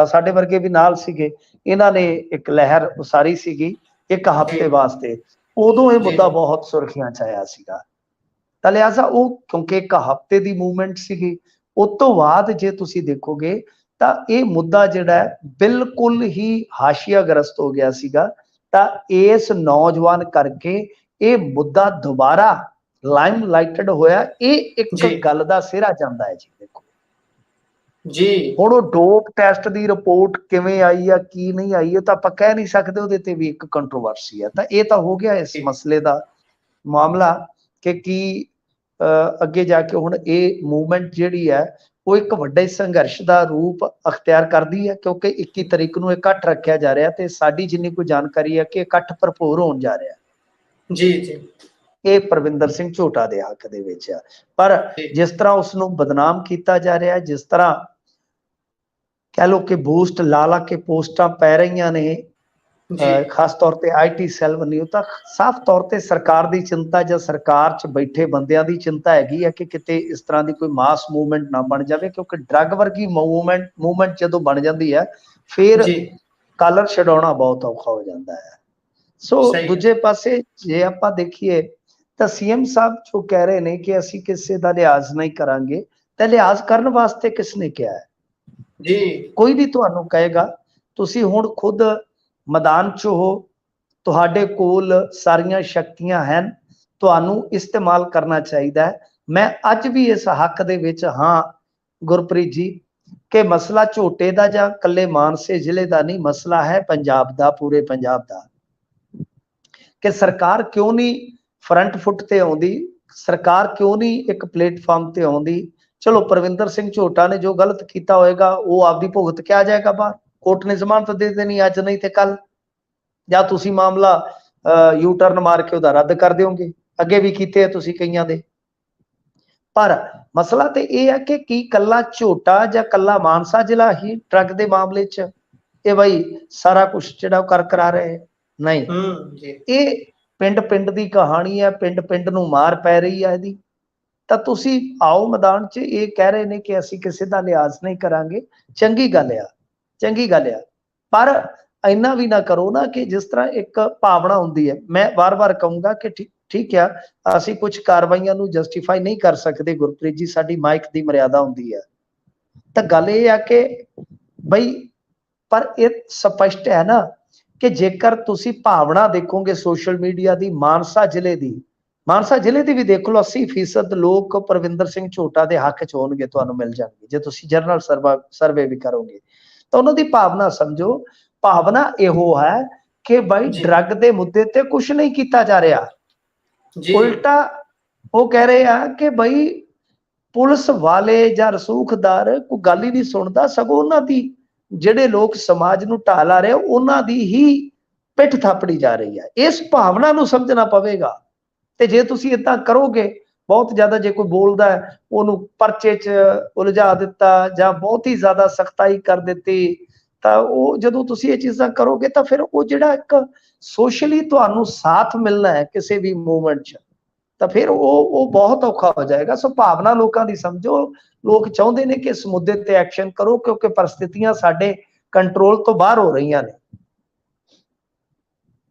ਸਾਡੇ ਵਰਗੇ ਵੀ ਨਾਲ ਸੀਗੇ, ਇਹਨਾਂ ਨੇ ਇੱਕ ਲਹਿਰ ਉਸਾਰੀ ਸੀਗੀ ਇੱਕ ਹਫ਼ਤੇ ਵਾਸਤੇ, ਉਦੋਂ ਇਹ ਮੁੱਦਾ ਬਹੁਤ ਸੁਰਖੀਆਂ ਚ ਆਇਆ ਸੀਗਾ। ਤਾਂ ਲਿਹਾਜ਼ਾ ਉਹ ਕਿਉਂਕਿ ਇੱਕ ਹਫ਼ਤੇ ਦੀ ਮੂਵਮੈਂਟ ਸੀਗੀ, ਉਸ ਤੋਂ ਬਾਅਦ ਜੇ ਤੁਸੀਂ ਦੇਖੋਗੇ ਤਾਂ ਇਹ ਮੁੱਦਾ ਜਿਹੜਾ ਹੈ ਬਿਲਕੁਲ ਹੀ ਹਾਸ਼ੀਆਗ੍ਰਸਤ ਹੋ ਗਿਆ ਸੀਗਾ। ਤਾਂ ਇਸ ਨੌਜਵਾਨ ਕਰਕੇ ਇਹ ਮੁੱਦਾ ਦੁਬਾਰਾ ਲਾਈਮ ਲਾਈਟਡ ਹੋਇਆ। ਇਹ ਇੱਕ ਗੱਲ ਦਾ ਸਿਹਰਾ ਜਾਂਦਾ ਹੈ ਜੀ। ਦੇਖੋ ਜੀ ਹੁਣ ਉਹ ਡੋਪ ਟੈਸਟ ਦੀ ਰਿਪੋਰਟ ਕਿਵੇਂ ਆਈ ਆ ਕੀ ਨਹੀਂ ਆਈ, ਉਹ ਤਾਂ ਆਪਾਂ ਕਹਿ ਨਹੀਂ ਸਕਦੇ, ਉਹਦੇ ਤੇ ਵੀ ਇੱਕ ਕੰਟਰੋਵਰਸੀ ਹੈ। ਤਾਂ ਇਹ ਤਾਂ ਹੋ ਗਿਆ ਇਸ ਮਸਲੇ ਦਾ ਮਾਮਲਾ ਕਿ ਕੀ ਅੱਗੇ ਜਾ ਕੇ ਹੁਣ ਇਹ ਮੂਵਮੈਂਟ ਜਿਹੜੀ ਹੈ ਉਹ ਇੱਕ ਵੱਡੇ ਸੰਘਰਸ਼ ਦਾ ਰੂਪ ਅਖਤਿਆਰ ਕਰਦੀ ਹੈ, ਕਿਉਂਕਿ 21 ਤਰੀਕ ਨੂੰ ਇਕੱਠ ਰੱਖਿਆ ਜਾ ਰਿਹਾ ਤੇ ਸਾਡੀ ਜਿੰਨੀ ਕੋਈ ਜਾਣਕਾਰੀ ਹੈ ਕਿ ਇਕੱਠ ਭਰਪੂਰ ਹੋਣ ਜਾ ਰਿਹਾ। ਜੀ ਜੀ, ਇਹ ਪਰਵਿੰਦਰ ਸਿੰਘ ਝੋਟਾ ਦੇ ਹੱਕ ਦੇ ਵਿੱਚ ਆ। ਪਰ ਜਿਸ ਤਰ੍ਹਾਂ ਉਸ ਨੂੰ ਬਦਨਾਮ ਕੀਤਾ ਜਾ ਰਿਹਾ, ਜਿਸ ਤਰ੍ਹਾਂ ਕਹਿ ਲਓ ਕਿ ਬੂਸਟ ਲਾ ਲਾ ਕੇ ਪੋਸਟਾਂ ਪੈ ਰਹੀਆਂ ਨੇ, ਖਾਸ ਤੌਰ ਤੇ ਆਈਟੀ ਸੈੱਲ ਵੱਲੋਂ, ਤਾਂ ਸਾਫ਼ ਤੌਰ ਤੇ ਸਰਕਾਰ ਦੀ ਚਿੰਤਾ ਜਾਂ ਸਰਕਾਰ 'ਚ ਬੈਠੇ ਬੰਦਿਆਂ ਦੀ ਚਿੰਤਾ ਹੈਗੀ ਹੈ ਕਿ ਕਿਤੇ ਇਸ ਤਰ੍ਹਾਂ ਦੀ ਕੋਈ ਮਾਸ ਮੂਵਮੈਂਟ ਨਾ ਬਣ ਜਾਵੇ, ਕਿਉਂਕਿ ਡਰੱਗ ਵਰਗੀ ਮੂਵਮੈਂਟ ਜਦੋਂ ਬਣ ਜਾਂਦੀ ਹੈ ਫਿਰ ਕਾਲਰ ਛਡਾਉਣਾ ਬਹੁਤ ਔਖਾ ਹੋ ਜਾਂਦਾ ਹੈ। ਸੋ ਦੂਜੇ ਪਾਸੇ ਜੇ ਆਪਾਂ ਦੇਖੀਏ ਤਾਂ ਸੀਐਮ ਸਾਹਿਬ ਜੋ ਕਹਿ ਰਹੇ ਨੇ ਕਿ ਅਸੀਂ ਕਿਸੇ ਦਾ ਲਿਹਾਜ਼ ਨਹੀਂ ਕਰਾਂਗੇ, ਤਾਂ ਲਿਹਾਜ਼ ਕਰਨ ਵਾਸਤੇ ਕਿਸਨੇ ਕਿਹਾ ਹੈ? ਜੀ, ਕੋਈ ਵੀ ਤੁਹਾਨੂੰ ਕਹੇਗਾ। ਤੁਸੀਂ ਹੁਣ ਖੁਦ ਮੈਦਾਨ 'ਚ ਹੋ, ਤੁਹਾਡੇ ਕੋਲ ਸਾਰੀਆਂ ਸ਼ਕਤੀਆਂ ਹਨ, ਤੁਹਾਨੂੰ ਇਸਤੇਮਾਲ ਕਰਨਾ ਚਾਹੀਦਾ ਹੈ। ਮੈਂ ਅੱਜ ਵੀ ਇਸ ਹੱਕ ਦੇ ਵਿੱਚ ਹਾਂ ਗੁਰਪ੍ਰੀਤ ਜੀ, ਕਿ ਮਸਲਾ ਝੋਟੇ ਦਾ ਜਾਂ ਇਕੱਲੇ ਮਾਨਸੇ ਜ਼ਿਲ੍ਹੇ ਦਾ ਨਹੀਂ, ਮਸਲਾ ਹੈ ਪੰਜਾਬ ਦਾ, ਪੂਰੇ ਪੰਜਾਬ ਦਾ। ਕਿ ਸਰਕਾਰ ਕਿਉਂ ਨਹੀਂ ਫਰੰਟ ਫੁੱਟ ਤੇ ਆਉਂਦੀ, ਸਰਕਾਰ ਕਿਉਂ ਨਹੀਂ ਇੱਕ ਪਲੇਟਫਾਰਮ ਤੇ ਆਉਂਦੀ? ਚਲੋ ਪਰਵਿੰਦਰ ਸਿੰਘ ਝੋਟਾ ਨੇ ਜੋ ਗਲਤ ਕੀਤਾ ਹੋਏਗਾ ਉਹ ਆਪਦੀ ਭੁਗਤ ਕੇ ਆ ਜਾਏਗਾ ਬਾਹਰ, ਕੋਰਟ ਨੇ ਜ਼ਮਾਨਤ ਦੇ ਦੇਣੀ ਅੱਜ ਨਹੀਂ ਤੇ ਕੱਲ, ਜਾਂ ਤੁਸੀਂ ਮਾਮਲਾ ਯੂ ਟਰਨ ਮਾਰ ਕੇ ਉਹਦਾ ਰੱਦ ਕਰ ਦਿਓਗੇ। ਅੱਗੇ ਵੀ ਕੀਤੇ ਆ ਤੁਸੀਂ ਕਈਆਂ ਦੇ। ਪਰ ਮਸਲਾ ਤੇ ਇਹ ਹੈ ਕਿ ਕੀ ਕੱਲਾ ਝੋਟਾ ਜਾਂ ਕੱਲਾ ਮਾਨਸਾ ਜ਼ਿਲ੍ਹਾ ਹੀ ਡਰੱਗ ਦੇ ਮਾਮਲੇ 'ਚ ਇਹ ਬਈ ਸਾਰਾ ਕੁਝ ਜਿਹੜਾ ਉਹ ਕਰਾ ਰਹੇ? ਨਹੀਂ, ਇਹ ਪਿੰਡ ਪਿੰਡ ਦੀ ਕਹਾਣੀ ਹੈ, ਪਿੰਡ ਪਿੰਡ ਨੂੰ ਮਾਰ ਪੈ ਰਹੀ ਹੈ ਇਹਦੀ। ਤਾਂ ਤੁਸੀਂ ਆਓ ਮੈਦਾਨ 'ਚ, ਇਹ ਕਹਿ ਰਹੇ ਨੇ ਕਿ ਅਸੀਂ ਕਿਸੇ ਦਾ ਲਿਹਾਜ਼ ਨਹੀਂ ਕਰਾਂਗੇ, ਚੰਗੀ ਗੱਲ ਆ, ਚੰਗੀ ਗੱਲ ਆ, ਪਰ ਇੰਨਾ ਵੀ ਨਾ ਕਰੋ ਨਾ ਕਿ ਜਿਸ ਤਰ੍ਹਾਂ ਇੱਕ ਭਾਵਨਾ ਹੁੰਦੀ ਹੈ। ਮੈਂ ਵਾਰ-ਵਾਰ ਕਹੂੰਗਾ ਕਿ ਠੀਕ ਆ, ਅਸੀਂ ਕੁਝ ਕਾਰਵਾਈਆਂ ਨੂੰ ਜਸਟੀਫਾਈ ਨਹੀਂ ਕਰ ਸਕਦੇ ਗੁਰਪ੍ਰੀਤ ਜੀ, ਸਾਡੀ ਮਾਈਕ ਦੀ ਮਰਿਆਦਾ ਹੁੰਦੀ ਹੈ। ਤਾਂ ਗੱਲ ਇਹ ਆ ਕਿ ਬਈ, ਪਰ ਇਹ ਸਪਸ਼ਟ ਹੈ ਨਾ ਕਿ ਜੇਕਰ ਤੁਸੀਂ ਭਾਵਨਾ ਦੇਖੋਗੇ ਸੋਸ਼ਲ ਮੀਡੀਆ ਦੀ, ਮਾਨਸਾ ਜ਼ਿਲ੍ਹੇ ਦੀ ਵੀ ਦੇਖ ਲਓ, 80% ਲੋਕ ਪਰਵਿੰਦਰ ਸਿੰਘ ਝੋਟਾ ਦੇ ਹੱਕ 'ਚ ਹੋਣਗੇ, ਤੁਹਾਨੂੰ ਮਿਲ ਜਾਣਗੇ ਜੇ ਤੁਸੀਂ ਜਨਰਲ ਸਰਵੇ ਵੀ ਕਰੋਗੇ। ਤਾਂ ਉਹਨਾਂ ਦੀ ਭਾਵਨਾ ਸਮਝੋ, ਭਾਵਨਾ ਇਹੋ ਹੈ ਕਿ ਬਾਈ ਡਰੱਗ ਦੇ ਮੁੱਦੇ ਤੇ ਕੁਝ ਨਹੀਂ ਕੀਤਾ ਜਾ ਰਿਹਾ, ਉਲਟਾ ਉਹ ਕਹਿ ਰਹੇ ਆ ਕਿ ਬਈ ਪੁਲਿਸ ਵਾਲੇ ਜਾਂ ਰਸੂਖਦਾਰ ਕੋਈ ਗੱਲ ਹੀ ਨਹੀਂ ਸੁਣਦਾ, ਸਗੋਂ ਉਹਨਾਂ ਦੀ ਜਿਹੜੇ ਲੋਕ ਸਮਾਜ ਨੂੰ ਢਾਹ ਲਾ ਰਹੇ ਉਹਨਾਂ ਦੀ ਹੀ ਪਿੱਠ ਥਾਪੜੀ ਜਾ ਰਹੀ ਹੈ। ਇਸ ਭਾਵਨਾ ਨੂੰ ਸਮਝਣਾ ਪਵੇਗਾ। ਤੇ ਜੇ ਤੁਸੀਂ ਏਦਾਂ ਕਰੋਗੇ, ਬਹੁਤ ਜ਼ਿਆਦਾ ਜੇ ਕੋਈ ਬੋਲਦਾ ਹੈ ਉਹਨੂੰ ਪਰਚੇ 'ਚ ਉਲਝਾ ਦਿੱਤਾ ਜਾਂ ਬਹੁਤ ਹੀ ਜ਼ਿਆਦਾ ਸਖਤਾਈ ਕਰ ਦਿੱਤੀ, ਤਾਂ ਉਹ ਜਦੋਂ ਤੁਸੀਂ ਇਹ ਚੀਜ਼ਾਂ ਕਰੋਗੇ ਤਾਂ ਫਿਰ ਉਹ ਜਿਹੜਾ ਇੱਕ ਸੋਸ਼ਲੀ ਤੁਹਾਨੂੰ ਸਾਥ ਮਿਲਣਾ ਹੈ ਕਿਸੇ ਵੀ ਮੂਵਮੈਂਟ 'ਚ, ਤਾਂ ਫਿਰ ਉਹ ਬਹੁਤ ਔਖਾ ਹੋ ਜਾਏਗਾ। ਸੋ ਭਾਵਨਾ ਲੋਕਾਂ ਦੀ ਸਮਝੋ, ਲੋਕ ਚਾਹੁੰਦੇ ਨੇ ਕਿ ਇਸ ਮੁੱਦੇ ਤੇ ਐਕਸ਼ਨ ਕਰੋ, ਕਿਉਂਕਿ ਪਰਿਸਥਿਤੀਆਂ ਸਾਡੇ ਕੰਟਰੋਲ ਤੋਂ ਬਾਹਰ ਹੋ ਰਹੀਆਂ ਨੇ।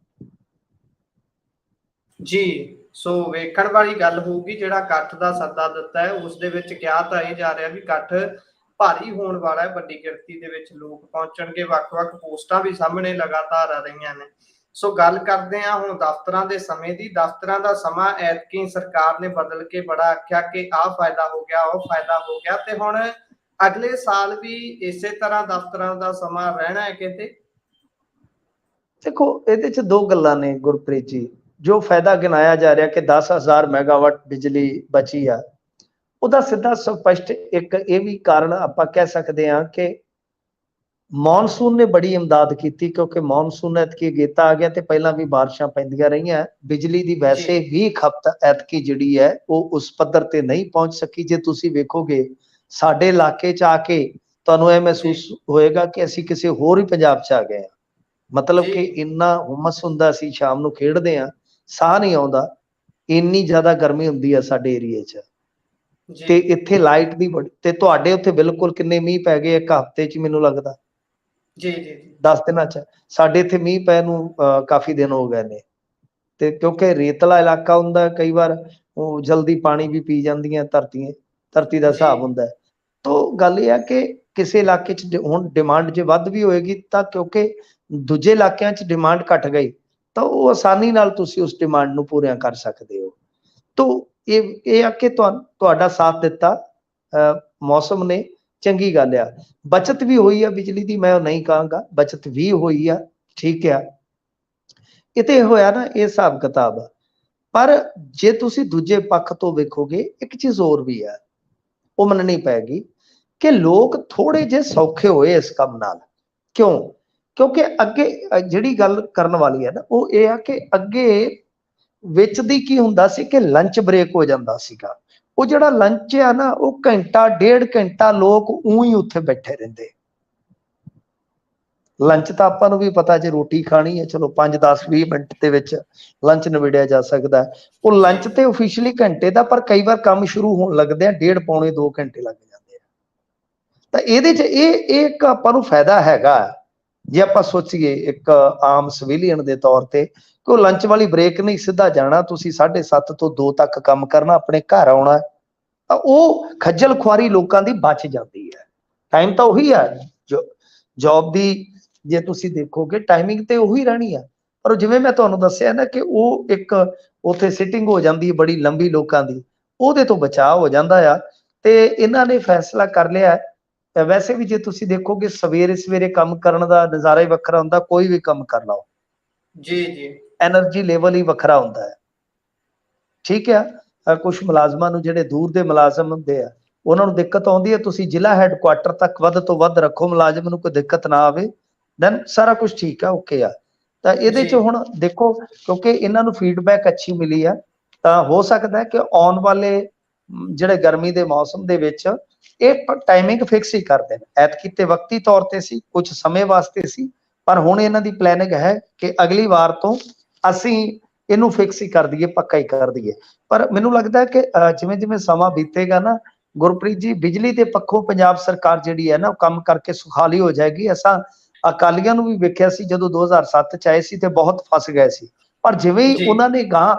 ਜੀ, ਸੋ ਵੇਖਣ ਵਾਲੀ ਗੱਲ ਹੋਊਗੀ। ਜਿਹੜਾ ਇਕੱਠ ਦਾ ਸੱਦਾ ਦਿੱਤਾ ਹੈ ਉਸ ਦੇ ਵਿੱਚ ਕਿਹਾ ਤਾਂ ਇਹ ਜਾ ਰਿਹਾ ਵੀ ਇਕੱਠ ਭਾਰੀ ਹੋਣ ਵਾਲਾ ਹੈ, ਵੱਡੀ ਗਿਣਤੀ ਦੇ ਵਿੱਚ ਲੋਕ ਪਹੁੰਚਣਗੇ, ਵੱਖ-ਵੱਖ ਪੋਸਟਾਂ ਵੀ ਸਾਹਮਣੇ ਲਗਾਤਾਰ ਆ ਰਹੀਆਂ ਨੇ। ਸੋ ਗੱਲ ਕਰਦੇ ਹਾਂ ਹੁਣ ਦਫ਼ਤਰਾਂ ਦੇ ਸਮੇਂ ਦੀ। ਦਫ਼ਤਰਾਂ ਦਾ ਸਮਾਂ ਐਤਕੀ ਸਰਕਾਰ ਨੇ ਬਦਲ ਕੇ ਬੜਾ ਆਖਿਆ ਕਿ ਆਹ ਫਾਇਦਾ ਹੋ ਗਿਆ, ਉਹ ਫਾਇਦਾ ਹੋ ਗਿਆ, ਤੇ ਹੁਣ ਅਗਲੇ ਸਾਲ ਵੀ ਇਸੇ ਤਰ੍ਹਾਂ ਦਫ਼ਤਰਾਂ ਦਾ ਸਮਾਂ ਰਹਿਣਾ ਹੈ ਕਿਤੇ? ਦੇਖੋ, ਇਹਦੇ 'ਚ ਦੋ ਗੱਲਾਂ ਨੇ ਗੁਰਪ੍ਰੀਤ ਜੀ। ਜੋ ਫਾਇਦਾ ਗਿਣਾਇਆ ਜਾ ਰਿਹਾ ਕਿ 10,000 ਮੈਗਾਵਾਟ ਬਿਜਲੀ ਬਚੀ ਆ, ਉਹਦਾ ਸਿੱਧਾ ਸਪਸ਼ਟ ਇੱਕ ਇਹ ਵੀ ਕਾਰਨ ਆਪਾਂ ਕਹਿ ਸਕਦੇ ਹਾਂ ਕਿ ਮੌਨਸੂਨ ਨੇ ਬੜੀ ਇਮਦਾਦ ਕੀਤੀ, ਕਿਉਂਕਿ ਮੌਨਸੂਨ ਐਤਕੀ ਅਗੇਤਾ ਆ ਗਿਆ ਤੇ ਪਹਿਲਾਂ ਵੀ ਬਾਰਿਸ਼ਾਂ ਪੈਂਦੀਆਂ ਰਹੀਆਂ। ਬਿਜਲੀ ਦੀ ਵੈਸੇ ਵੀ ਖਪਤ ਐਤਕੀ ਜਿਹੜੀ ਹੈ ਉਹ ਉਸ ਪੱਧਰ ਤੇ ਨਹੀਂ ਪਹੁੰਚ ਸਕੀ। ਜੇ ਤੁਸੀਂ ਵੇਖੋਗੇ ਸਾਡੇ ਇਲਾਕੇ 'ਚ ਆ ਕੇ ਤੁਹਾਨੂੰ ਇਹ ਮਹਿਸੂਸ ਹੋਏਗਾ ਕਿ ਅਸੀਂ ਕਿਸੇ ਹੋਰ ਹੀ ਪੰਜਾਬ 'ਚ ਆ ਗਏ ਹਾਂ। ਮਤਲਬ ਕਿ ਇੰਨਾ ਹੁਮਸ ਹੁੰਦਾ, ਸੀ ਸ਼ਾਮ ਨੂੰ ਖੇਡਦੇ ਹਾਂ, ਸਾਹ ਨਹੀਂ ਆਉਂਦਾ, ਇੰਨੀ ਜ਼ਿਆਦਾ ਗਰਮੀ ਹੁੰਦੀ ਹੈ ਸਾਡੇ ਏਰੀਏ 'ਚ। ਤੇ ਇੱਥੇ ਲਾਈਟ ਦੀ ਬੜੀ, ਤੇ ਤੁਹਾਡੇ ਉੱਥੇ ਬਿਲਕੁਲ ਕਿੰਨੇ ਮੀਂਹ ਪੈ ਗਏ ਇੱਕ ਹਫ਼ਤੇ 'ਚ ਮੈਨੂੰ ਲੱਗਦਾ? ਜੀ 10 ਦਿਨਾਂ 'ਚ। ਸਾਡੇ ਇੱਥੇ ਮੀਂਹ ਪੈ ਨੂੰ ਕਾਫੀ ਦਿਨ ਹੋ ਗਏ ਨੇ। ਤੇ ਕਿਉਂਕਿ ਰੇਤਲਾ ਇਲਾਕਾ ਹੁੰਦਾ, ਕਈ ਵਾਰ ਉਹ ਜਲਦੀ ਪਾਣੀ ਵੀ ਪੀ ਜਾਂਦੀਆਂ ਧਰਤੀ ਦਾ ਹਿਸਾਬ ਹੁੰਦਾ। ਤਾਂ ਗੱਲ ਇਹ ਆ ਕਿ ਕਿਸੇ ਇਲਾਕੇ 'ਚ ਹੁਣ ਡਿਮਾਂਡ ਜੇ ਵੱਧ ਵੀ ਹੋਏਗੀ ਤਾਂ ਕਿਉਂਕਿ ਦੂਜੇ ਇਲਾਕਿਆਂ 'ਚ ਡਿਮਾਂਡ ਘਟ ਗਈ ਤਾਂ ਉਹ ਆਸਾਨੀ ਨਾਲ ਤੁਸੀਂ ਉਸ ਡਿਮਾਂਡ ਨੂੰ ਪੂਰੀਆਂ ਕਰ ਸਕਦੇ ਹੋ। ਤਾਂ ਇਹ ਆ ਕਿ ਤੁਹਾਡਾ ਸਾਥ ਦਿੱਤਾ ਮੌਸਮ ਨੇ, ਚੰਗੀ ਗੱਲ ਆ। ਬਚਤ ਵੀ ਹੋਈ ਆ ਬਿਜਲੀ ਦੀ, ਮੈਂ ਉਹ ਨਹੀਂ ਕਹਾਂਗਾ, ਬਚਤ ਵੀ ਹੋਈ ਆ, ਠੀਕ ਆ। ਇਹ ਤੇ ਹੋਇਆ ਨਾ ਇਹ ਹਿਸਾਬ ਕਿਤਾਬ। ਪਰ ਜੇ ਤੁਸੀਂ ਦੂਜੇ ਪੱਖ ਤੋਂ ਵੇਖੋਗੇ, ਇੱਕ ਚੀਜ਼ ਹੋਰ ਵੀ ਆ, ਉਹ ਮੰਨਣੀ ਪੈਗੀ ਕਿ ਲੋਕ ਥੋੜੇ ਜਿਹੇ ਸੌਖੇ ਹੋਏ ਇਸ ਕੰਮ ਨਾਲ। ਕਿਉਂ? ਕਿਉਂਕਿ ਅੱਗੇ ਜਿਹੜੀ ਗੱਲ ਕਰਨ ਵਾਲੀ ਹੈ ਨਾ ਉਹ ਇਹ ਆ ਕਿ ਅੱਗੇ ਵਿੱਚ ਦੀ ਕੀ ਹੁੰਦਾ ਸੀ ਕਿ ਲੰਚ ਬ੍ਰੇਕ ਹੋ ਜਾਂਦਾ ਸੀਗਾ। ਉਹ ਜਿਹੜਾ ਲੰਚ ਆ ਨਾ ਉਹ ਘੰਟਾ ਡੇਢ ਘੰਟਾ ਲੋਕ ਹੀ ਉੱਥੇ ਬੈਠੇ ਰਹਿੰਦੇ। ਲੰਚ ਤਾਂ ਆਪਾਂ ਨੂੰ ਵੀ ਪਤਾ, ਜੇ ਰੋਟੀ ਖਾਣੀ ਹੈ ਚਲੋ 5 10 20 ਮਿੰਟ ਦੇ ਵਿੱਚ ਲੰਚ ਨਿਬੜਿਆ ਜਾ ਸਕਦਾ। ਉਹ ਲੰਚ ਤੇ ਆਫੀਸ਼ੀਅਲੀ ਘੰਟੇ ਦਾ, ਪਰ ਕਈ ਵਾਰ ਕੰਮ ਸ਼ੁਰੂ ਹੋਣ ਲੱਗਦੇ ਆ 1.5 ਪੌਣੇ 2 ਘੰਟੇ ਲੱਗ ਜਾਂਦੇ ਆ। ਤਾਂ ਇਹਦੇ 'ਚ ਇਹ ਇੱਕ ਆਪਾਂ ਨੂੰ ਫਾਇਦਾ ਹੈਗਾ ਜੇ ਆਪਾਂ ਸੋਚੀਏ ਇੱਕ ਆਮ ਸਿਵਿਲੀਅਨ ਦੇ ਤੌਰ ਤੇ, ਕਿ ਉਹ ਲੰਚ ਵਾਲੀ ਬ੍ਰੇਕ ਨਹੀਂ, ਸਿੱਧਾ ਜਾਣਾ ਤੁਸੀਂ 7:30 ਤੋਂ 2 ਤੱਕ ਕੰਮ ਕਰਨਾ, ਆਪਣੇ ਘਰ ਆਉਣਾ। ਤਾਂ ਉਹ ਖੱਜਲ ਖੁਆਰੀ ਲੋਕਾਂ ਦੀ ਬਚ ਜਾਂਦੀ ਹੈ। ਟਾਈਮ ਤਾਂ ਉਹੀ ਆ, ਜੌਬ ਦੀ ਜੇ ਤੁਸੀਂ ਦੇਖੋਗੇ ਟਾਈਮਿੰਗ ਤੇ ਉਹੀ ਰਹਿਣੀ ਆ, ਪਰ ਜਿਵੇਂ ਮੈਂ ਤੁਹਾਨੂੰ ਦੱਸਿਆ ਨਾ ਕਿ ਉਹ ਇੱਕ ਉੱਥੇ ਸਿਟਿੰਗ ਹੋ ਜਾਂਦੀ ਹੈ ਬੜੀ ਲੰਬੀ ਲੋਕਾਂ ਦੀ, ਉਹਦੇ ਤੋਂ ਬਚਾਅ ਹੋ ਜਾਂਦਾ ਆ। ਤੇ ਇਹਨਾਂ ਨੇ ਫੈਸਲਾ ਕਰ ਲਿਆ। ਵੈਸੇ ਵੀ ਜੇ ਤੁਸੀਂ ਦੇਖੋਗੇ ਸਵੇਰੇ ਸਵੇਰੇ ਕੰਮ ਕਰਨ ਦਾ ਨਜ਼ਾਰਾ ਹੀ ਵੱਖਰਾ ਹੁੰਦਾ, ਕੋਈ ਵੀ ਕੰਮ ਕਰ ਲਓ ਜੀ ਜੀ, ਐਨਰਜੀ ਲੈਵਲ ਹੀ ਵੱਖਰਾ ਹੁੰਦਾ ਹੈ। ਠੀਕ ਆ, ਕੁਝ ਮੁਲਾਜ਼ਮਾਂ ਨੂੰ ਜਿਹੜੇ ਦੂਰ ਦੇ ਮੁਲਾਜ਼ਮ ਹੁੰਦੇ ਆ ਉਹਨਾਂ ਨੂੰ ਦਿੱਕਤ ਆਉਂਦੀ ਹੈ, ਤੁਸੀਂ ਜ਼ਿਲ੍ਹਾ ਹੈਡਕੁਆਟਰ ਤੱਕ ਵੱਧ ਤੋਂ ਵੱਧ ਰੱਖੋ ਮੁਲਾਜ਼ਮ ਨੂੰ, ਕੋਈ ਦਿੱਕਤ ਨਾ ਆਵੇ, ਦੈਨ ਸਾਰਾ ਕੁਝ ਠੀਕ ਆ, ਓਕੇ ਆ। ਤਾਂ ਇਹਦੇ 'ਚ ਹੁਣ ਦੇਖੋ, ਕਿਉਂਕਿ ਇਹਨਾਂ ਨੂੰ ਫੀਡਬੈਕ ਅੱਛੀ ਮਿਲੀ ਆ, ਤਾਂ ਹੋ ਸਕਦਾ ਹੈ ਕਿ ਆਉਣ ਵਾਲੇ ਜਿਹੜੇ ਗਰਮੀ ਦੇ ਮੌਸਮ ਦੇ ਵਿੱਚ ਇਹ ਟਾਈਮਿੰਗ ਫਿਕਸ ਹੀ ਕਰ ਦੇਣ। ਐਤਕੀ ਤੇ ਵਕਤੀ ਤੌਰ ਤੇ ਸੀ, ਕੁਝ ਸਮੇਂ ਵਾਸਤੇ ਸੀ, ਪਰ ਹੁਣ ਇਹਨਾਂ ਦੀ ਪਲੈਨਿੰਗ ਹੈ ਕਿ ਅਗਲੀ ਵਾਰ ਤੋਂ ਅਸੀਂ ਇਹਨੂੰ ਫਿਕਸ ਹੀ ਕਰ ਦਈਏ, ਪੱਕਾ ਹੀ ਕਰ ਦਈਏ। ਪਰ ਮੈਨੂੰ ਲੱਗਦਾ ਕਿ ਜਿਵੇਂ ਜਿਵੇਂ ਸਮਾਂ ਬੀਤੇਗਾ ਨਾ ਗੁਰਪ੍ਰੀਤ ਜੀ, ਬਿਜਲੀ ਦੇ ਪੱਖੋਂ ਪੰਜਾਬ ਸਰਕਾਰ ਜਿਹੜੀ ਹੈ ਨਾ ਉਹ ਕੰਮ ਕਰਕੇ ਸੁਖਾਲੀ ਹੋ ਜਾਏਗੀ। ਅਸਾਂ ਅਕਾਲੀਆਂ ਨੂੰ ਵੀ ਵੇਖਿਆ ਸੀ ਜਦੋਂ 2007 ਚ ਆਏ ਸੀ ਤੇ ਬਹੁਤ ਫਸ ਗਏ ਸੀ, ਪਰ ਜਿਵੇਂ ਹੀ ਉਹਨਾਂ ਨੇ ਗਾਂ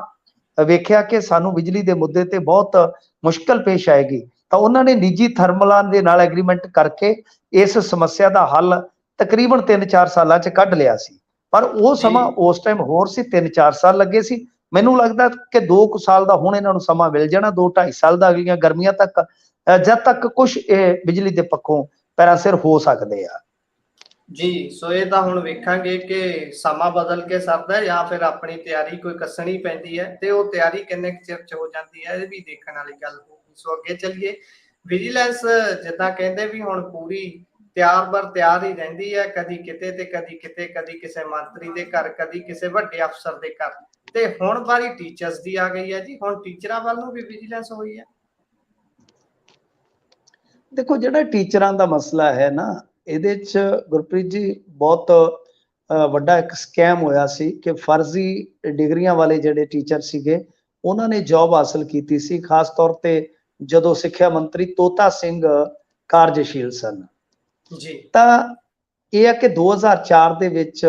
ਵੇਖਿਆ ਕਿ ਸਾਨੂੰ ਬਿਜਲੀ ਦੇ ਮੁੱਦੇ ਤੇ ਬਹੁਤ ਮੁਸ਼ਕਲ ਪੇਸ਼ ਆਏਗੀ, ਤਾਂ ਉਹਨਾਂ ਨੇ ਨਿੱਜੀ ਥਰਮਲਾਂ ਦੇ ਨਾਲ ਐਗਰੀਮੈਂਟ ਕਰਕੇ ਇਸ ਸਮੱਸਿਆ ਦਾ ਹੱਲ ਤਕਰੀਬਨ 3-4 ਸਾਲਾਂ ਚ ਕੱਢ ਲਿਆ ਸੀ। ਪਰ ਉਹ ਸਮਾਂ ਉਸ ਟਾਈਮ ਹੋਰ ਸੀ, 3-4 ਸਾਲ ਲੱਗੇ ਸੀ। ਮੈਨੂੰ ਲੱਗਦਾ ਕਿ 2 ਕੁ ਸਾਲ ਦਾ ਹੁਣ ਇਹਨਾਂ ਨੂੰ ਸਮਾਂ ਮਿਲ ਜਾਣਾ, 2-2.5 ਸਾਲ ਦਾ ਅਗਲੀਆਂ ਗਰਮੀਆਂ ਤੱਕ, ਜਦ ਤੱਕ ਕੁਝ ਇਹ ਬਿਜਲੀ ਦੇ ਪੱਖੋਂ ਪੈਰਾਂ ਸਿਰ ਹੋ ਸਕਦੇ ਆ। ਜੀ, ਸੋ ਇਹ ਤਾਂ ਹੁਣ ਵੇਖਾਂਗੇ ਕਿ ਸਮਾਂ ਬਦਲ ਕੇ ਸਰਦਾ ਜਾਂ ਫਿਰ ਆਪਣੀ ਤਿਆਰੀ ਕੋਈ ਕੱਸਣੀ ਪੈਂਦੀ ਹੈ, ਤੇ ਉਹ ਤਿਆਰੀ ਕਿੰਨੇ ਕੁ ਚਿਰ 'ਚ ਹੋ ਜਾਂਦੀ ਹੈ, ਇਹ ਵੀ ਦੇਖਣ ਵਾਲੀ ਗੱਲ ਹੋਊਗੀ। ਸੋ ਅੱਗੇ ਚੱਲੀਏ। ਵਿਜੀਲੈਂਸ ਜਿੱਦਾਂ ਕਹਿੰਦੇ ਵੀ ਹੁਣ ਪੂਰੀ ਤਿਆਰ ਬਰ ਤਿਆਰ ਹੀ ਰਹਿੰਦੀ ਹੈ, ਕਦੀ ਕਿਤੇ ਤੇ ਕਦੀ ਕਿਤੇ, ਕਦੀ ਕਿਸੇ ਮੰਤਰੀ ਦੇ ਘਰ, ਕਦੀ ਕਿਸੇ ਵੱਡੇ ਅਫਸਰ ਦੇ ਘਰ। ਤੇ ਹੁਣ ਵਾਰੀ ਟੀਚਰਸ ਦੀ ਆ ਗਈ ਹੈ ਜੀ, ਹੁਣ ਟੀਚਰਾਂ ਵੱਲ ਨੂੰ ਵੀ ਵਿਜੀਲੈਂਸ ਹੋਈ ਹੈ। ਦੇਖੋ, ਜਿਹੜਾ ਟੀਚਰਾਂ ਦਾ ਮਸਲਾ ਹੈ ਨਾ, ਇਹਦੇ 'ਚ ਗੁਰਪ੍ਰੀਤ ਜੀ ਬਹੁਤ ਵੱਡਾ ਇੱਕ ਸਕੈਮ ਹੋਇਆ ਸੀ ਕਿ ਫਰਜ਼ੀ ਡਿਗਰੀਆਂ ਵਾਲੇ ਜਿਹੜੇ ਟੀਚਰ ਸੀਗੇ ਉਹਨਾਂ ਨੇ ਜੌਬ ਹਾਸਲ ਕੀਤੀ ਸੀ, ਖਾਸ ਤੌਰ ਤੇ ਜਦੋਂ ਸਿੱਖਿਆ ਮੰਤਰੀ ਤੋਤਾ ਸਿੰਘ ਕਾਰਜਸ਼ੀਲ ਸਨ ਜੀ। ਤਾਂ ਇਹ ਹੈ ਕਿ 2004 ਦੇ ਵਿੱਚ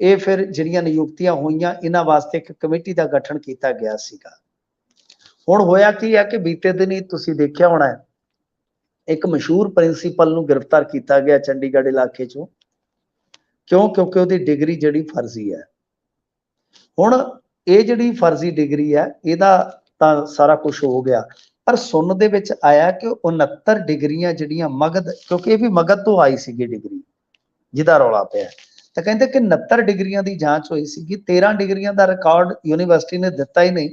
ਇਹ ਫਿਰ ਜਿਹੜੀਆਂ ਨਿਯੁਕਤੀਆਂ ਹੋਈਆਂ, ਇਹਨਾਂ ਵਾਸਤੇ ਇੱਕ ਕਮੇਟੀ ਦਾ ਗਠਨ ਕੀਤਾ ਗਿਆ ਸੀਗਾ। ਹੁਣ ਹੋਇਆ ਕੀ ਹੈ ਕਿ ਬੀਤੇ ਦਿਨੀ ਤੁਸੀਂ ਦੇਖਿਆ ਹੋਣਾ, ਇੱਕ ਮਸ਼ਹੂਰ ਪ੍ਰਿੰਸੀਪਲ ਨੂੰ ਗ੍ਰਿਫਤਾਰ ਕੀਤਾ ਗਿਆ ਚੰਡੀਗੜ੍ਹ ਇਲਾਕੇ ਚੋਂ। ਕਿਉਂ? ਕਿਉਂਕਿ ਉਹਦੀ ਡਿਗਰੀ ਜਿਹੜੀ ਫਰਜ਼ੀ ਹੈ। ਹੁਣ ਇਹ ਜਿਹੜੀ ਫਰਜ਼ੀ ਡਿਗਰੀ ਹੈ ਇਹਦਾ ਤਾਂ ਸਾਰਾ ਕੁਝ ਹੋ ਗਿਆ, ਪਰ ਸੁਣਨ ਦੇ ਵਿੱਚ ਆਇਆ ਕਿ 69 ਡਿਗਰੀਆਂ ਜਿਹੜੀਆਂ ਮਗਧ, ਕਿਉਂਕਿ ਇਹ ਵੀ ਮਗਧ ਤੋਂ ਆਈ ਸੀਗੀ ਡਿਗਰੀ ਜਿਹਦਾ ਰੌਲਾ ਪਿਆ, ਤਾਂ ਕਹਿੰਦੇ ਕਿ 69 ਡਿਗਰੀਆਂ ਦੀ ਜਾਂਚ ਹੋਈ ਸੀਗੀ। 13 ਡਿਗਰੀਆਂ ਦਾ ਰਿਕਾਰਡ ਯੂਨੀਵਰਸਿਟੀ ਨੇ ਦਿੱਤਾ ਹੀ ਨਹੀਂ,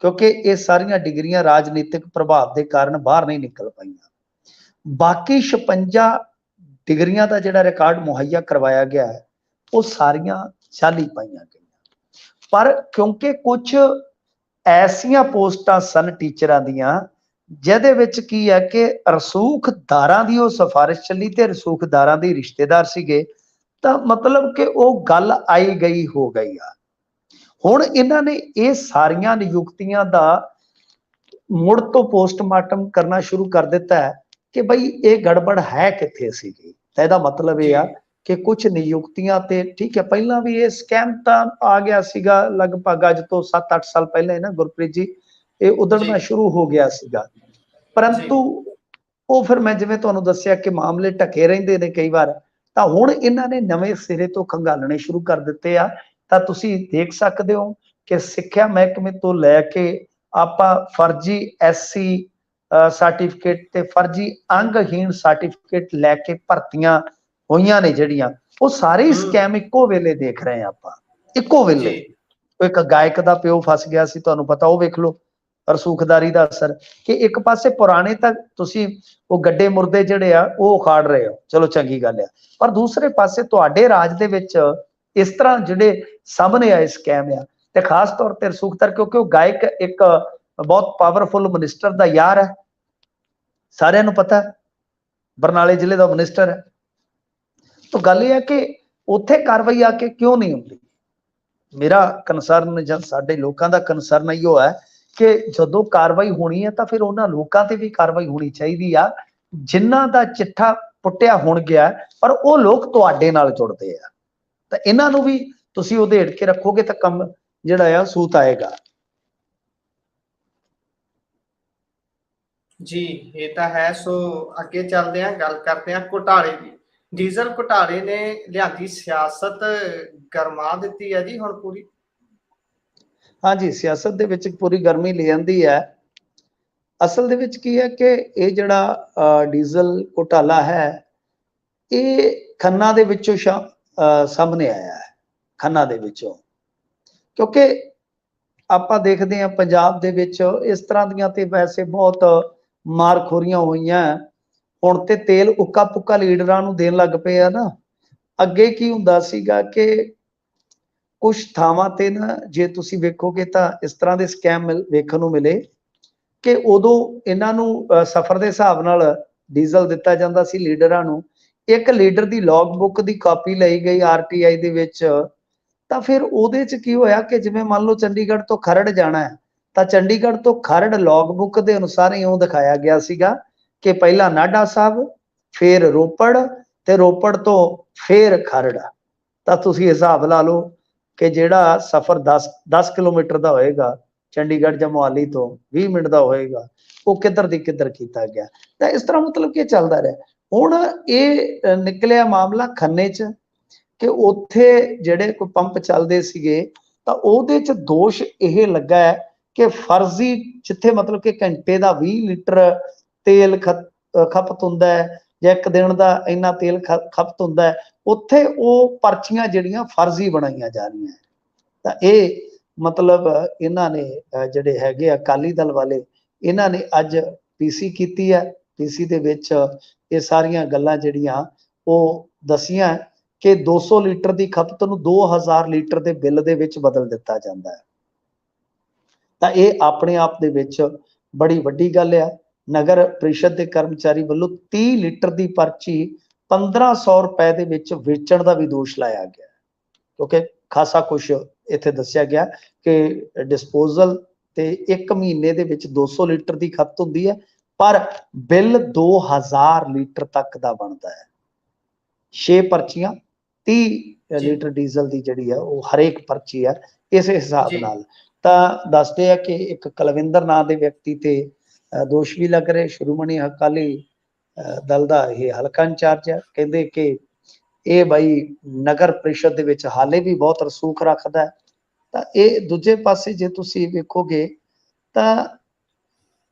ਕਿਉਂਕਿ ਇਹ ਸਾਰੀਆਂ ਡਿਗਰੀਆਂ ਰਾਜਨੀਤਿਕ ਪ੍ਰਭਾਵ ਦੇ ਕਾਰਨ ਬਾਹਰ ਨਹੀਂ ਨਿਕਲ ਪਾਈਆਂ। ਬਾਕੀ 56 ਡਿਗਰੀਆਂ ਦਾ ਜਿਹੜਾ ਰਿਕਾਰਡ ਮੁਹੱਈਆ ਕਰਵਾਇਆ ਗਿਆ ਹੈ ਉਹ ਸਾਰੀਆਂ ਜਾਲੀ ਪਾਈਆਂ ਗਈਆਂ। ਪਰ ਕਿਉਂਕਿ ਕੁਝ ਐਸੀਆਂ ਪੋਸਟਾਂ ਸਨ ਟੀਚਰਾਂ ਦੀਆਂ ਜਿਹਦੇ ਵਿੱਚ ਕੀ ਹੈ ਕਿ ਰਸੂਖਦਾਰਾਂ ਦੀ ਉਹ ਸਿਫਾਰਿਸ਼ ਚੱਲੀ ਤੇ ਰਸੂਖਦਾਰਾਂ ਦੇ ਰਿਸ਼ਤੇਦਾਰ ਸੀਗੇ, ਤਾਂ ਮਤਲਬ ਕਿ ਉਹ ਗੱਲ ਆਈ ਗਈ ਹੋ ਗਈ ਆ। ਹੁਣ ਇਹਨਾਂ ਨੇ ਇਹ ਸਾਰੀਆਂ ਨਿਯੁਕਤੀਆਂ ਦਾ ਮੁੜ ਤੋਂ ਪੋਸਟਮਾਰਟਮ ਕਰਨਾ ਸ਼ੁਰੂ ਕਰ ਦਿੱਤਾ ਹੈ ਕਿ ਬਈ ਇਹ ਗੜਬੜ ਹੈ ਕਿੱਥੇ ਸੀਗੀ। ਤਾਂ ਇਹਦਾ ਮਤਲਬ ਇਹ ਆ ਕਿ ਕੁਝ ਨਿਯੁਕਤੀਆਂ ਤੇ ਠੀਕ ਹੈ, ਪਹਿਲਾਂ ਵੀ ਇਹ ਸਕੈਮ ਤਾਂ ਆ ਗਿਆ ਸੀਗਾ, ਲਗਭਗ ਅੱਜ ਤੋਂ 7-8 ਸਾਲ ਪਹਿਲਾਂ ਨਾ ਗੁਰਪ੍ਰੀਤ ਜੀ, ਇਹ ਉਦੜਨਾ ਸ਼ੁਰੂ ਹੋ ਗਿਆ ਸੀਗਾ। ਪਰੰਤੂ ਉਹ ਫਿਰ ਮੈਂ ਜਿਵੇਂ ਤੁਹਾਨੂੰ ਦੱਸਿਆ ਕਿ ਮਾਮਲੇ ਢਕੇ ਰਹਿੰਦੇ ਨੇ ਕਈ ਵਾਰ, ਤਾਂ ਹੁਣ ਇਹਨਾਂ ਨੇ ਨਵੇਂ ਸਿਰੇ ਤੋਂ ਖੰਗਾਲਣੇ ਸ਼ੁਰੂ ਕਰ ਦਿੱਤੇ ਆ। ਤਾਂ ਤੁਸੀਂ ਦੇਖ ਸਕਦੇ ਹੋ ਕਿ ਸਿੱਖਿਆ ਮਹਿਕਮੇ ਤੋਂ ਲੈ ਕੇ ਆਪਾਂ ਫਰਜ਼ੀ ਐਸਸੀ ਸਰਟੀਫਿਕੇਟ ਤੇ ਫਰਜ਼ੀ ਅੰਗਹੀਣ ਸਰਟੀਫਿਕੇਟ ਲੈ ਕੇ ਭਰਤੀਆਂ ਹੋਈਆਂ ਨੇ ਜਿਹੜੀਆਂ, ਉਹ ਸਾਰੇ ਸਕੈਮ ਇੱਕੋ ਵੇਲੇ ਦੇਖ ਰਹੇ ਆ ਆਪਾਂ, ਇੱਕੋ ਵੇਲੇ। ਇੱਕ ਗਾਇਕ ਦਾ ਪਿਓ ਫਸ ਗਿਆ ਸੀ, ਤੁਹਾਨੂੰ ਪਤਾ, ਉਹ ਵੇਖ ਲਓ ਰਸੂਖਦਾਰੀ ਦਾ ਅਸਰ ਕਿ ਇੱਕ ਪਾਸੇ ਪੁਰਾਣੇ ਤਾਂ ਤੁਸੀਂ ਉਹ ਗੱਡੇ ਮੁਰਦੇ ਜਿਹੜੇ ਆ ਉਹ ਉਖਾੜ ਰਹੇ ਹੋ, ਚਲੋ ਚੰਗੀ ਗੱਲ ਆ, ਪਰ ਦੂਸਰੇ ਪਾਸੇ ਤੁਹਾਡੇ ਰਾਜ ਦੇ ਵਿੱਚ ਇਸ ਤਰ੍ਹਾਂ ਜਿਹੜੇ ਸਾਹਮਣੇ ਆਏ ਸਕੈਮ ਆ, ਤੇ ਖਾਸ ਤੌਰ ਤੇ ਰਸੂਖਦਾਰ ਕਿਉਂਕਿ ਉਹ ਗਾਇਕ ਇੱਕ ਬਹੁਤ ਪਾਵਰਫੁਲ ਮਿਨਿਸਟਰ ਦਾ ਯਾਰ ਹੈ, ਸਾਰਿਆਂ ਨੂੰ ਪਤਾ, ਬਰਨਾਲੇ ਜ਼ਿਲ੍ਹੇ ਦਾ ਮਿਨਿਸਟਰ ਹੈ। ਤਾਂ ਗੱਲ ਇਹ ਹੈ ਕਿ ਉੱਥੇ ਕਾਰਵਾਈ ਆ ਕੇ ਕਿਉਂ ਨਹੀਂ ਹੁੰਦੀ। ਮੇਰਾ ਕੰਸਰਨ ਜਾਂ ਸਾਡੇ ਲੋਕਾਂ ਦਾ ਕੰਸਰਨ ਇਹੋ ਹੈ ਕਿ ਜਦੋਂ ਕਾਰਵਾਈ ਹੋਣੀ ਹੈ ਤਾਂ ਫਿਰ ਉਹਨਾਂ ਲੋਕਾਂ ਤੇ ਵੀ ਕਾਰਵਾਈ ਹੋਣੀ ਚਾਹੀਦੀ ਆ ਜਿਨ੍ਹਾਂ ਦਾ ਚਿੱਠਾ ਪੁੱਟਿਆ ਹੁਣ ਗਿਆ, ਪਰ ਉਹ ਲੋਕ ਤੁਹਾਡੇ ਨਾਲ ਜੁੜਦੇ ਆ, ਤਾਂ ਇਹਨਾਂ ਨੂੰ ਵੀ ਤੁਸੀਂ ਉਧੇੜ ਕੇ ਰੱਖੋਗੇ ਤਾਂ ਕੰਮ ਜਿਹੜਾ ਆ ਸੂਤ ਆਏਗਾ। ਜੀ ਇਹ ਤਾਂ ਹੈ। ਸੋ ਅੱਗੇ ਚੱਲਦੇ ਹਾਂ, ਗੱਲ ਕਰਦੇ ਹਾਂ ਘੁਟਾਲੇ ਦੀ। ਡੀਜ਼ਲ ਘੁਟਾਲੇ ਨੇ ਲਿਆਂਦੀ ਸਿਆਸਤ ਗਰਮਾ ਦਿੱਤੀ ਹੈ ਜੀ ਹੁਣ ਪੂਰੀ। ਹਾਂਜੀ, ਸਿਆਸਤ ਦੇ ਵਿੱਚ ਪੂਰੀ ਗਰਮੀ ਲੈ ਜਾਂਦੀ ਹੈ। ਅਸਲ ਦੇ ਵਿੱਚ ਕੀ ਹੈ ਕਿ ਇਹ ਜਿਹੜਾ ਡੀਜ਼ਲ ਘੁਟਾਲਾ ਹੈ ਇਹ ਖੰਨਾ ਦੇ ਵਿੱਚੋਂ ਸਾਹਮਣੇ ਆਇਆ ਹੈ, ਖੰਨਾ ਦੇ ਵਿੱਚੋਂ, ਕਿਉਂਕਿ ਆਪਾਂ ਦੇਖਦੇ ਹਾਂ ਪੰਜਾਬ ਦੇ ਵਿੱਚ ਇਸ ਤਰ੍ਹਾਂ ਦੀਆਂ ਤੇ ਵੈਸੇ ਬਹੁਤ ਮਾਰਖੋਰੀਆਂ ਹੋਈਆਂ। ਹੁਣ ਤੇ ਤੇਲ ਉੱਕਾ ਪੁੱਕਾ ਲੀਡਰਾਂ ਨੂੰ ਦੇਣ ਲੱਗ ਪਏ ਆ ਨਾ। ਅੱਗੇ ਕੀ ਹੁੰਦਾ ਸੀਗਾ ਕਿ ਕੁਝ ਥਾਵਾਂ ਤੇ ਨਾ ਜੇ ਤੁਸੀਂ ਵੇਖੋਗੇ ਤਾਂ ਇਸ ਤਰ੍ਹਾਂ ਦੇ ਸਕੈਮ ਵੇਖਣ ਨੂੰ ਮਿਲੇ ਕਿ ਉਦੋਂ ਇਹਨਾਂ ਨੂੰ ਸਫ਼ਰ ਦੇ ਹਿਸਾਬ ਨਾਲ ਡੀਜ਼ਲ ਦਿੱਤਾ ਜਾਂਦਾ ਸੀ ਲੀਡਰਾਂ ਨੂੰ। ਇੱਕ ਲੀਡਰ ਦੀ ਲੌਗ ਬੁੱਕ ਦੀ ਕਾਪੀ ਲਈ ਗਈ ਆਰਟੀਆਈ ਦੇ ਵਿੱਚ, ਤਾਂ ਫਿਰ ਉਹਦੇ ਚ ਕੀ ਹੋਇਆ ਕਿ ਜਿਵੇਂ ਮੰਨ ਲਓ ਚੰਡੀਗੜ੍ਹ ਤੋਂ ਖਰੜ ਜਾਣਾ ਹੈ ਤਾਂ ਚੰਡੀਗੜ੍ਹ ਤੋਂ ਖਰੜ ਲੌਗ ਬੁੱਕ ਦੇ ਅਨੁਸਾਰ ਇਉਂ ਦਿਖਾਇਆ ਗਿਆ ਸੀਗਾ ਕਿ ਪਹਿਲਾਂ ਨਾਢਾ ਸਾਹਿਬ, ਫਿਰ ਰੋਪੜ, ਤੇ ਰੋਪੜ ਤੋਂ ਫਿਰ ਖਰੜ। ਤਾਂ ਤੁਸੀਂ ਹਿਸਾਬ ਲਾ ਲਓ ਕਿ ਜਿਹੜਾ ਸਫ਼ਰ 10 ਕਿਲੋਮੀਟਰ ਦਾ ਹੋਏਗਾ ਚੰਡੀਗੜ੍ਹ ਜਾਂ ਮੁਹਾਲੀ ਤੋਂ 20 ਮਿੰਟ ਦਾ ਹੋਏਗਾ, ਉਹ ਕਿੱਧਰ ਦੀ ਕਿੱਧਰ ਕੀਤਾ ਗਿਆ। ਤਾਂ ਇਸ ਤਰ੍ਹਾਂ ਮਤਲਬ ਕਿ ਚੱਲਦਾ ਰਿਹਾ। ਹੁਣ ਇਹ ਨਿਕਲਿਆ ਮਾਮਲਾ ਖੰਨੇ ਚ ਕਿ ਉੱਥੇ ਜਿਹੜੇ ਕੋਈ ਪੰਪ ਚੱਲਦੇ ਸੀਗੇ ਤਾਂ ਉਹਦੇ ਚ ਦੋਸ਼ ਇਹ ਲੱਗਾ ਹੈ ਕਿ ਫਰਜ਼ੀ, ਜਿੱਥੇ ਮਤਲਬ ਕਿ ਘੰਟੇ ਦਾ 20 ਲੀਟਰ ਤੇਲ ਖਪਤ ਹੁੰਦਾ ਹੈ ਜਾਂ ਇੱਕ ਦਿਨ ਦਾ ਇੰਨਾ ਤੇਲ ਖਪਤ ਹੁੰਦਾ ਹੈ, ਉੱਥੇ ਉਹ ਪਰਚੀਆਂ ਜਿਹੜੀਆਂ ਫਰਜ਼ੀ ਬਣਾਈਆਂ ਜਾ ਰਹੀਆਂ। ਤਾਂ ਇਹ ਮਤਲਬ ਇਹਨਾਂ ਨੇ ਜਿਹੜੇ ਹੈਗੇ ਆ ਅਕਾਲੀ ਦਲ ਵਾਲੇ, ਇਹਨਾਂ ਨੇ ਅੱਜ ਪੀਸੀ ਕੀਤੀ ਹੈ। ਪੀਸੀ ਦੇ ਵਿੱਚ ਇਹ ਸਾਰੀਆਂ ਗੱਲਾਂ ਜਿਹੜੀਆਂ ਉਹ ਦਸੀਆਂ ਕਿ 200 ਲੀਟਰ ਦੀ ਖਪਤ ਨੂੰ 2000 ਲੀਟਰ ਦੇ ਬਿੱਲ ਦੇ ਵਿੱਚ ਬਦਲ ਦਿੱਤਾ ਜਾਂਦਾ ਹੈ। ਤਾਂ ਇਹ ਆਪਣੇ ਆਪ ਦੇ ਵਿੱਚ ਬੜੀ ਵੱਡੀ ਗੱਲ ਆ। ਨਗਰ ਪ੍ਰੀਸ਼ਦ ਦੇ ਕਰਮਚਾਰੀ ਵੱਲੋਂ 30 ਲੀਟਰ ਦੀ ਪਰਚੀ 1500 ਰੁਪਏ ਦੇ ਵਿੱਚ ਵੇਚਣ ਦਾ ਵੀ ਦੋਸ਼ ਲਾਇਆ ਗਿਆ, ਕਿਉਂਕਿ ਖਾਸਾ ਕੁਛ ਇੱਥੇ ਦੱਸਿਆ ਗਿਆ ਕਿ ਡਿਸਪੋਜ਼ਲ ਤੇ ਇੱਕ ਮਹੀਨੇ ਦੇ ਵਿੱਚ 200 ਲੀਟਰ ਦੀ ਖਪਤ ਹੁੰਦੀ ਹੈ, ਪਰ ਬਿੱਲ 2000 ਲੀਟਰ ਤੱਕ ਦਾ ਬਣਦਾ ਹੈ। 6 ਪਰਚੀਆਂ 30 ਲੀਟਰ ਡੀਜ਼ਲ ਦੀ ਜਿਹੜੀ ਆ ਉਹ ਹਰੇਕ ਪਰਚੀ ਆ ਇਸੇ ਹਿਸਾਬ ਨਾਲ। ਤਾਂ ਦੱਸਦੇ ਆ ਕਿ ਇੱਕ ਕੁਲਵਿੰਦਰ ਨਾਂ ਦੇ ਵਿਅਕਤੀ ਤੇ ਦੋਸ਼ ਵੀ ਲੱਗ ਰਹੇ। ਸ਼੍ਰੋਮਣੀ ਅਕਾਲੀ ਦਲ ਦਾ ਇਹ ਹਲਕਾ ਇੰਚਾਰਜ ਹੈ। ਕਹਿੰਦੇ ਕਿ ਇਹ ਬਾਈ ਨਗਰ ਪ੍ਰੀਸ਼ਦ ਦੇ ਵਿੱਚ ਹਾਲੇ ਵੀ ਬਹੁਤ ਰਸੂਖ ਰੱਖਦਾ ਹੈ। ਤਾਂ ਇਹ ਦੂਜੇ ਪਾਸੇ ਜੇ ਤੁਸੀਂ ਵੇਖੋਗੇ ਤਾਂ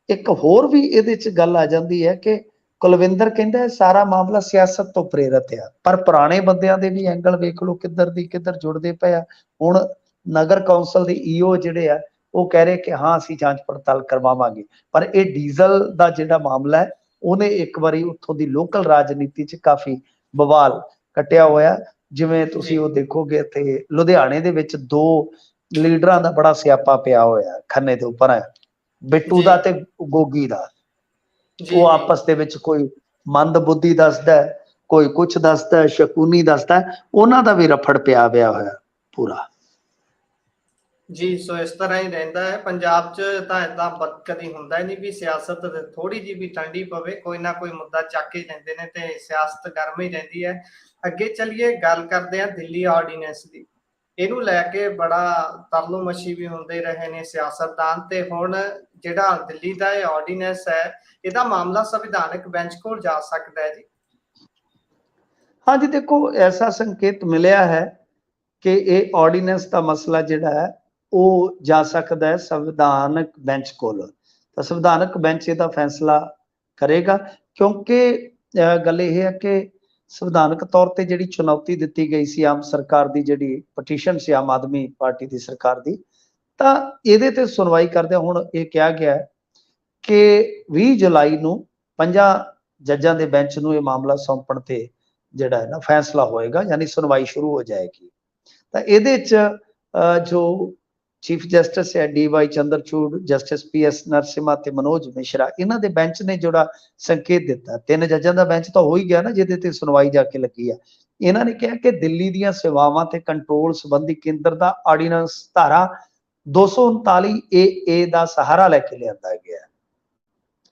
ਇੱਕ ਹੋਰ ਵੀ ਇਹਦੇ ਚ ਗੱਲ ਆ ਜਾਂਦੀ ਹੈ ਕਿ ਕੁਲਵਿੰਦਰ ਕਹਿੰਦਾ ਸਾਰਾ ਮਾਮਲਾ ਸਿਆਸਤ ਤੋਂ ਪ੍ਰੇਰਿਤ ਆ, ਪਰ ਪੁਰਾਣੇ ਬੰਦਿਆਂ ਦੇ ਵੀ ਐਂਗਲ ਵੇਖ ਲਓ ਕਿੱਧਰ ਦੀ ਕਿੱਧਰ ਜੁੜਦੇ ਪਏ ਆ। ਹੁਣ ਨਗਰ ਕੌਂਸਲ ਦੇ ਈਓ ਜਿਹੜੇ ਆ ਉਹ ਕਹਿ ਰਹੇ ਕਿ ਹਾਂ ਅਸੀਂ ਜਾਂਚ ਪੜਤਾਲ ਕਰਵਾਵਾਂਗੇ, ਪਰ ਇਹ ਡੀਜ਼ਲ ਦਾ ਜਿਹੜਾ ਮਾਮਲਾ ਹੈ ਉਹਨੇ ਇੱਕ ਵਾਰੀ ਉੱਥੋਂ ਦੀ ਲੋਕਲ ਰਾਜਨੀਤੀ ਚ ਕਾਫੀ ਬਵਾਲ ਕੱਟਿਆ ਹੋਇਆ। ਜਿਵੇਂ ਤੁਸੀਂ ਉਹ ਦੇਖੋਗੇ ਤੇ ਲੁਧਿਆਣੇ ਦੇ ਵਿੱਚ 2 ਲੀਡਰਾਂ ਦਾ ਬੜਾ ਸਿਆਪਾ ਪਿਆ ਹੋਇਆ ਖੰਨੇ ਦੇ ਉੱਪਰ ਹੈ, ਬਿੱਟੂ ਦਾ ਤੇ ਗੋਗੀ ਦਾ। ਉਹ ਆਪਸ ਦੇ ਵਿੱਚ ਕੋਈ ਮੰਦ ਬੁੱਧੀ ਦੱਸਦਾ, ਕੋਈ ਕੁਛ ਦੱਸਦਾ, ਸ਼ਕੂਨੀ ਦੱਸਦਾ, ਉਹਨਾਂ ਦਾ ਵੀ ਰਫੜ ਪਿਆ ਹੋਇਆ ਪੂਰਾ ਜੀ। ਸੋ ਇਸ ਤਰ੍ਹਾਂ ਹੀ ਰਹਿੰਦਾ ਹੈ ਪੰਜਾਬ 'ਚ। ਤਾਂ ਏਦਾਂ ਕਦੀ ਹੁੰਦਾ ਹੀ ਨਹੀਂ ਵੀ ਸਿਆਸਤ ਥੋੜੀ ਜਿਹੀ ਵੀ ਠੰਡੀ ਪਵੇ, ਕੋਈ ਨਾ ਕੋਈ ਮੁੱਦਾ ਚੱਕ ਹੀ ਲੈਂਦੇ ਨੇ ਤੇ ਸਿਆਸਤ ਗਰਮ ਹੀ ਰਹਿੰਦੀ ਹੈ। ਅੱਗੇ ਚੱਲੀਏ, ਗੱਲ ਕਰਦੇ ਹਾਂ ਦਿੱਲੀ ਆਰਡੀਨੈਂਸ ਦੀ। ਇਹਨੂੰ ਲੈ ਕੇ ਬੜਾ ਤਰਲੋ ਮੱਛੀ ਵੀ ਹੁੰਦੇ ਰਹੇ ਨੇ ਸਿਆਸਤਦਾਨ, ਤੇ ਹੁਣ ਜਿਹੜਾ ਦਿੱਲੀ ਦਾ ਇਹ ਆਰਡੀਨੈਂਸ ਹੈ ਇਹਦਾ ਮਾਮਲਾ ਸੰਵਿਧਾਨਕ ਬੈਂਚ ਕੋਲ ਜਾ ਸਕਦਾ ਹੈ ਜੀ। ਹਾਂਜੀ, ਦੇਖੋ ਐਸਾ ਸੰਕੇਤ ਮਿਲਿਆ ਹੈ ਕਿ ਇਹ ਆਰਡੀਨੈਂਸ ਦਾ ਮਸਲਾ ਜਿਹੜਾ ਹੈ ਉਹ ਜਾ ਸਕਦਾ ਹੈ ਸੰਵਿਧਾਨਕ ਬੈਂਚ ਕੋਲ। ਤਾਂ ਸੰਵਿਧਾਨਕ ਬੈਂਚ ਇਹਦਾ ਫੈਸਲਾ ਕਰੇਗਾ, ਕਿਉਂਕਿ ਗੱਲ ਇਹ ਹੈ ਕਿ ਸੰਵਿਧਾਨਕ ਤੌਰ ਤੇ ਜਿਹੜੀ ਚੁਣੌਤੀ ਦਿੱਤੀ ਗਈ ਸੀ ਆਮ ਸਰਕਾਰ ਦੀ, ਜਿਹੜੀ ਪਟੀਸ਼ਨ ਸੀ ਆਮ ਆਦਮੀ ਪਾਰਟੀ ਦੀ ਸਰਕਾਰ ਦੀ, ਤਾਂ ਇਹਦੇ ਤੇ ਸੁਣਵਾਈ ਕਰਦੇ ਹੁਣ ਇਹ ਕਿਹਾ ਗਿਆ ਹੈ ਕਿ 20 ਜੁਲਾਈ ਨੂੰ 5 ਜੱਜਾਂ ਦੇ ਬੈਂਚ ਨੂੰ ਇਹ ਮਾਮਲਾ ਸੌਂਪਣ ਤੇ ਜਿਹੜਾ ਹੈ ਨਾ ਫੈਸਲਾ ਹੋਏਗਾ, ਯਾਨੀ ਸੁਣਵਾਈ ਸ਼ੁਰੂ ਹੋ ਜਾਏਗੀ। ਤਾਂ ਇਹਦੇ ਚ ਜੋ ਚੀਫ ਜਸਟਿਸ ਹੈ ਡੀ.ਵਾਈ ਚੰਦਰਚੂੜ, ਜਸਟਿਸ ਪੀ.ਐਸ. ਨਰਸਿਮਹਾ ਤੇ ਮਨੋਜ ਮਿਸ਼ਰਾ, ਇਹਨਾਂ ਦੇ ਬੈਂਚ ਨੇ ਜਿਹੜਾ ਸੰਕੇਤ ਦਿੱਤਾ, 3 ਜੱਜਾਂ ਦਾ ਬੈਂਚ ਤਾਂ ਹੋ ਹੀ ਗਿਆ ਨਾ ਜਿਹਦੇ ਤੇ ਸੁਣਵਾਈ ਜਾ ਕੇ ਲੱਗੀ ਆ। ਇਹਨਾਂ ਨੇ ਕਿਹਾ ਕਿ ਦਿੱਲੀ ਦੀਆਂ ਸੇਵਾਵਾਂ ਤੇ ਕੰਟਰੋਲ ਸੰਬੰਧੀ ਕੇਂਦਰ ਦਾ ਆਰਡੀਨੈਂਸ ਧਾਰਾ 239 ਏ ਦਾ ਸਹਾਰਾ ਲੈ ਕੇ ਲਿਆਂਦਾ ਗਿਆ।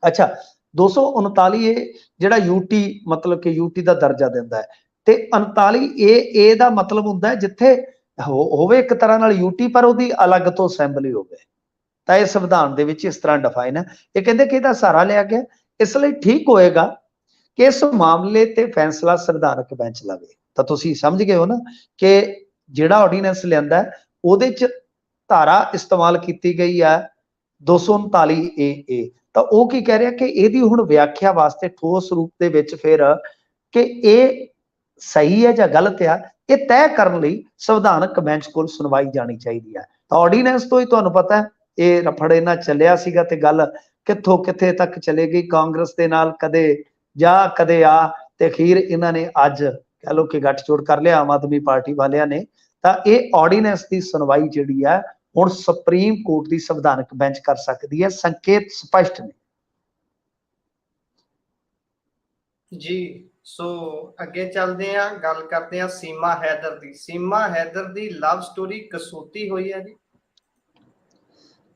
ਅੱਛਾ, 239 ਏ ਜਿਹੜਾ ਯੂਟੀ ਮਤਲਬ ਕਿ ਯੂਟੀ ਦਾ ਦਰਜਾ ਦਿੰਦਾ ਹੈ, ਤੇ 39 ਏ ਦਾ ਮਤਲਬ ਹੁੰਦਾ ਹੈ ਜਿੱਥੇ ਹੋਵੇ ਇੱਕ ਤਰ੍ਹਾਂ ਨਾਲ ਯੂਟੀ ਪਰ ਉਹਦੀ ਅਲੱਗ ਤੋਂ ਅਸੈਂਬਲੀ ਹੋਵੇ। ਤਾਂ ਇਹ ਸੰਵਿਧਾਨ ਦੇ ਵਿੱਚ ਇਸ ਤਰ੍ਹਾਂ ਡਿਫਾਈਨ ਹੈ। ਇਹ ਕਹਿੰਦੇ ਕਿ ਇਹਦਾ ਸਹਾਰਾ ਲਿਆ ਗਿਆ, ਇਸ ਲਈ ਠੀਕ ਹੋਏਗਾ ਕਿ ਇਸ ਮਾਮਲੇ ਤੇ ਫੈਸਲਾ ਸੰਵਿਧਾਨਕ ਬੈਂਚ ਲਵੇ। ਤਾਂ ਤੁਸੀਂ ਸਮਝ ਗਏ ਹੋ ਨਾ ਕਿ ਜਿਹੜਾ ਆਰਡੀਨੈਂਸ ਲਿਆਂਦਾ ਉਹਦੇ ਚ ਧਾਰਾ ਇਸਤੇਮਾਲ ਕੀਤੀ ਗਈ ਹੈ 239 ਏ। ਤਾਂ ਉਹ ਕੀ ਕਹਿ ਰਿਹਾ ਕਿ ਇਹਦੀ ਹੁਣ ਵਿਆਖਿਆ ਵਾਸਤੇ ਠੋਸ ਰੂਪ ਦੇ ਵਿੱਚ ਫਿਰ ਕਿ ਇਹ ਸਹੀ ਹੈ ਜਾਂ ਗਲਤ ਆ, ਇਹ ਤੈਅ ਕਰਨ ਲਈ ਸੰਵਿਧਾਨਕ ਬੈਂਚ ਕੋਲ ਸੁਣਵਾਈ ਜਾਣੀ ਚਾਹੀਦੀ ਹੈ। ਤਾਂ ਆਰਡੀਨੈਂਸ ਤੋਂ ਹੀ ਤੁਹਾਨੂੰ ਪਤਾ ਹੈ ਇਹ ਰਫੜ ਇਹਨਾਂ ਚੱਲਿਆ ਸੀਗਾ ਤੇ ਗੱਲ ਕਿੱਥੋਂ ਕਿੱਥੇ ਤੱਕ ਚਲੇ ਗਈ, ਕਾਂਗਰਸ ਦੇ ਨਾਲ ਕਦੇ ਜਾ ਕਦੇ ਆ, ਤੇ ਅਖੀਰ ਇਹਨਾਂ ਨੇ ਅੱਜ ਕਹਿ ਲਓ ਕਿ ਗੱਠਜੋੜ ਕਰ ਲਿਆ ਆਮ ਆਦਮੀ ਪਾਰਟੀ ਵਾਲਿਆਂ ਨੇ। ਤਾਂ ਇਹ ਆਰਡੀਨੈਂਸ ਦੀ ਸੁਣਵਾਈ ਜਿਹੜੀ ਹੈ ਹੁਣ ਸੁਪਰੀਮ ਕੋਰਟ ਦੀ ਸੰਵਿਧਾਨਕ ਬੈਂਚ ਕਰ ਸਕਦੀ ਹੈ, ਸੰਕੇਤ ਸਪਸ਼ਟ ਨੇ ਜੀ। ਸੋ ਅੱਗੇ ਚੱਲਦੇ ਆ, ਗੱਲ ਕਰਦੇ ਆ ਸੀਮਾ ਹੈਦਰ ਦੀ। ਸੀਮਾ ਹੈਦਰ ਦੀ ਲਵ ਸਟੋਰੀ ਕਸੂਤੀ ਹੋਈ ਹੈ ਜੀ।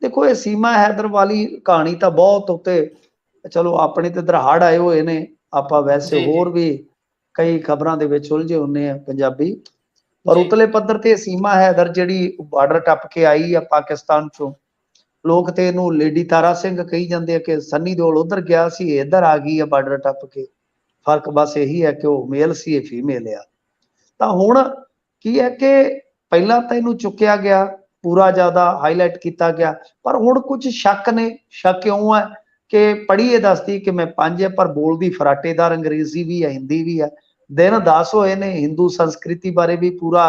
ਦੇਖੋ ਇਹ ਸੀਮਾ ਹੈਦਰ ਵਾਲੀ ਕਹਾਣੀ ਤਾਂ ਬਹੁਤ ਉੱਤੇ, ਚਲੋ ਆਪਣੇ ਤੇ ਦਰਹਾੜ ਆਏ ਹੋਏ ਨੇ, ਆਪਾਂ ਵੈਸੇ ਹੋਰ ਵੀ ਕਈ ਖਬਰਾਂ ਦੇ ਵਿੱਚ ਉਲਝੇ ਹੁੰਨੇ ਆ ਪੰਜਾਬੀ, ਪਰ ਉਤਲੇ ਪੱਧਰ ਤੇ ਸੀਮਾ ਹੈਦਰ ਜਿਹੜੀ ਬਾਰਡਰ ਟੱਪ ਕੇ ਆਈ ਆ ਪਾਕਿਸਤਾਨ ਚੋਂ, ਲੋਕ ਤੇ ਇਹਨੂੰ ਲੇਡੀ ਤਾਰਾ ਸਿੰਘ ਕਹੀ ਜਾਂਦੇ ਆ ਕਿ ਸੰਨੀ ਦਿਓਲ ਉਧਰ ਗਿਆ ਸੀ, ਇੱਧਰ ਆ ਗਈ ਆ ਬਾਰਡਰ ਟੱਪ ਕੇ। ਫਰਕ ਬਸ ਇਹੀ ਹੈ ਕਿ ਉਹ ਮੇਲ ਸੀ, ਇਹ ਫੀਮੇਲ ਆ। ਤਾਂ ਹੁਣ ਕੀ ਹੈ ਕਿ ਪਹਿਲਾਂ ਤਾਂ ਇਹਨੂੰ ਚੁੱਕਿਆ ਗਿਆ, ਪੂਰਾ ਜ਼ਿਆਦਾ ਹਾਈਲਾਈਟ ਕੀਤਾ ਗਿਆ, ਪਰ ਹੁਣ ਕੁਝ ਸ਼ੱਕ ਨੇ। ਸ਼ੱਕ ਕਿਉਂ ਹੈ ਕਿ ਪੜ੍ਹੀ ਇਹ ਦੱਸਦੀ ਕਿ ਮੈਂ 5 ਹੈ ਪਰ ਬੋਲਦੀ ਫਰਾਟੇਦਾਰ ਅੰਗਰੇਜ਼ੀ ਵੀ ਹੈ, ਹਿੰਦੀ ਵੀ ਹੈ। ਦਿਨ 10 ਹੋਏ ਨੇ, ਹਿੰਦੂ ਸੰਸਕ੍ਰਿਤੀ ਬਾਰੇ ਵੀ ਪੂਰਾ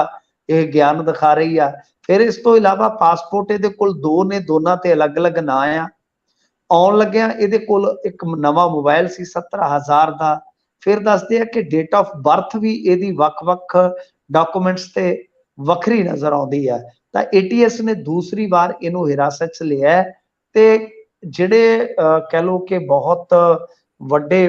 ਇਹ ਗਿਆਨ ਦਿਖਾ ਰਹੀ ਆ। ਫਿਰ ਇਸ ਤੋਂ ਇਲਾਵਾ ਪਾਸਪੋਰਟ ਇਹਦੇ ਕੋਲ 2 ਨੇ, ਦੋਨਾਂ ਤੇ ਅਲੱਗ-ਅਲੱਗ ਨਾਂ ਆ। ਆਉਣ ਲੱਗਿਆ ਇਹਦੇ ਕੋਲ ਇੱਕ ਨਵਾਂ ਮੋਬਾਈਲ ਸੀ 17,000 ਦਾ। ਫਿਰ ਦੱਸਦੇ ਆ ਕਿ ਡੇਟ ਆਫ ਬਰਥ ਵੀ ਇਹਦੀ ਵੱਖ-ਵੱਖ ਡਾਕੂਮੈਂਟਸ ਤੇ ਵੱਖਰੀ ਨਜ਼ਰ ਆਉਂਦੀ ਹੈ। ਤਾਂ ਏਟੀਐਸ ਨੇ ਦੂਸਰੀ ਵਾਰ ਇਹਨੂੰ ਹਿਰਾਸਤ 'ਚ ਲਿਆ, ਤੇ ਜਿਹੜੇ ਕਹਿ ਲਓ ਕਿ ਬਹੁਤ ਵੱਡੇ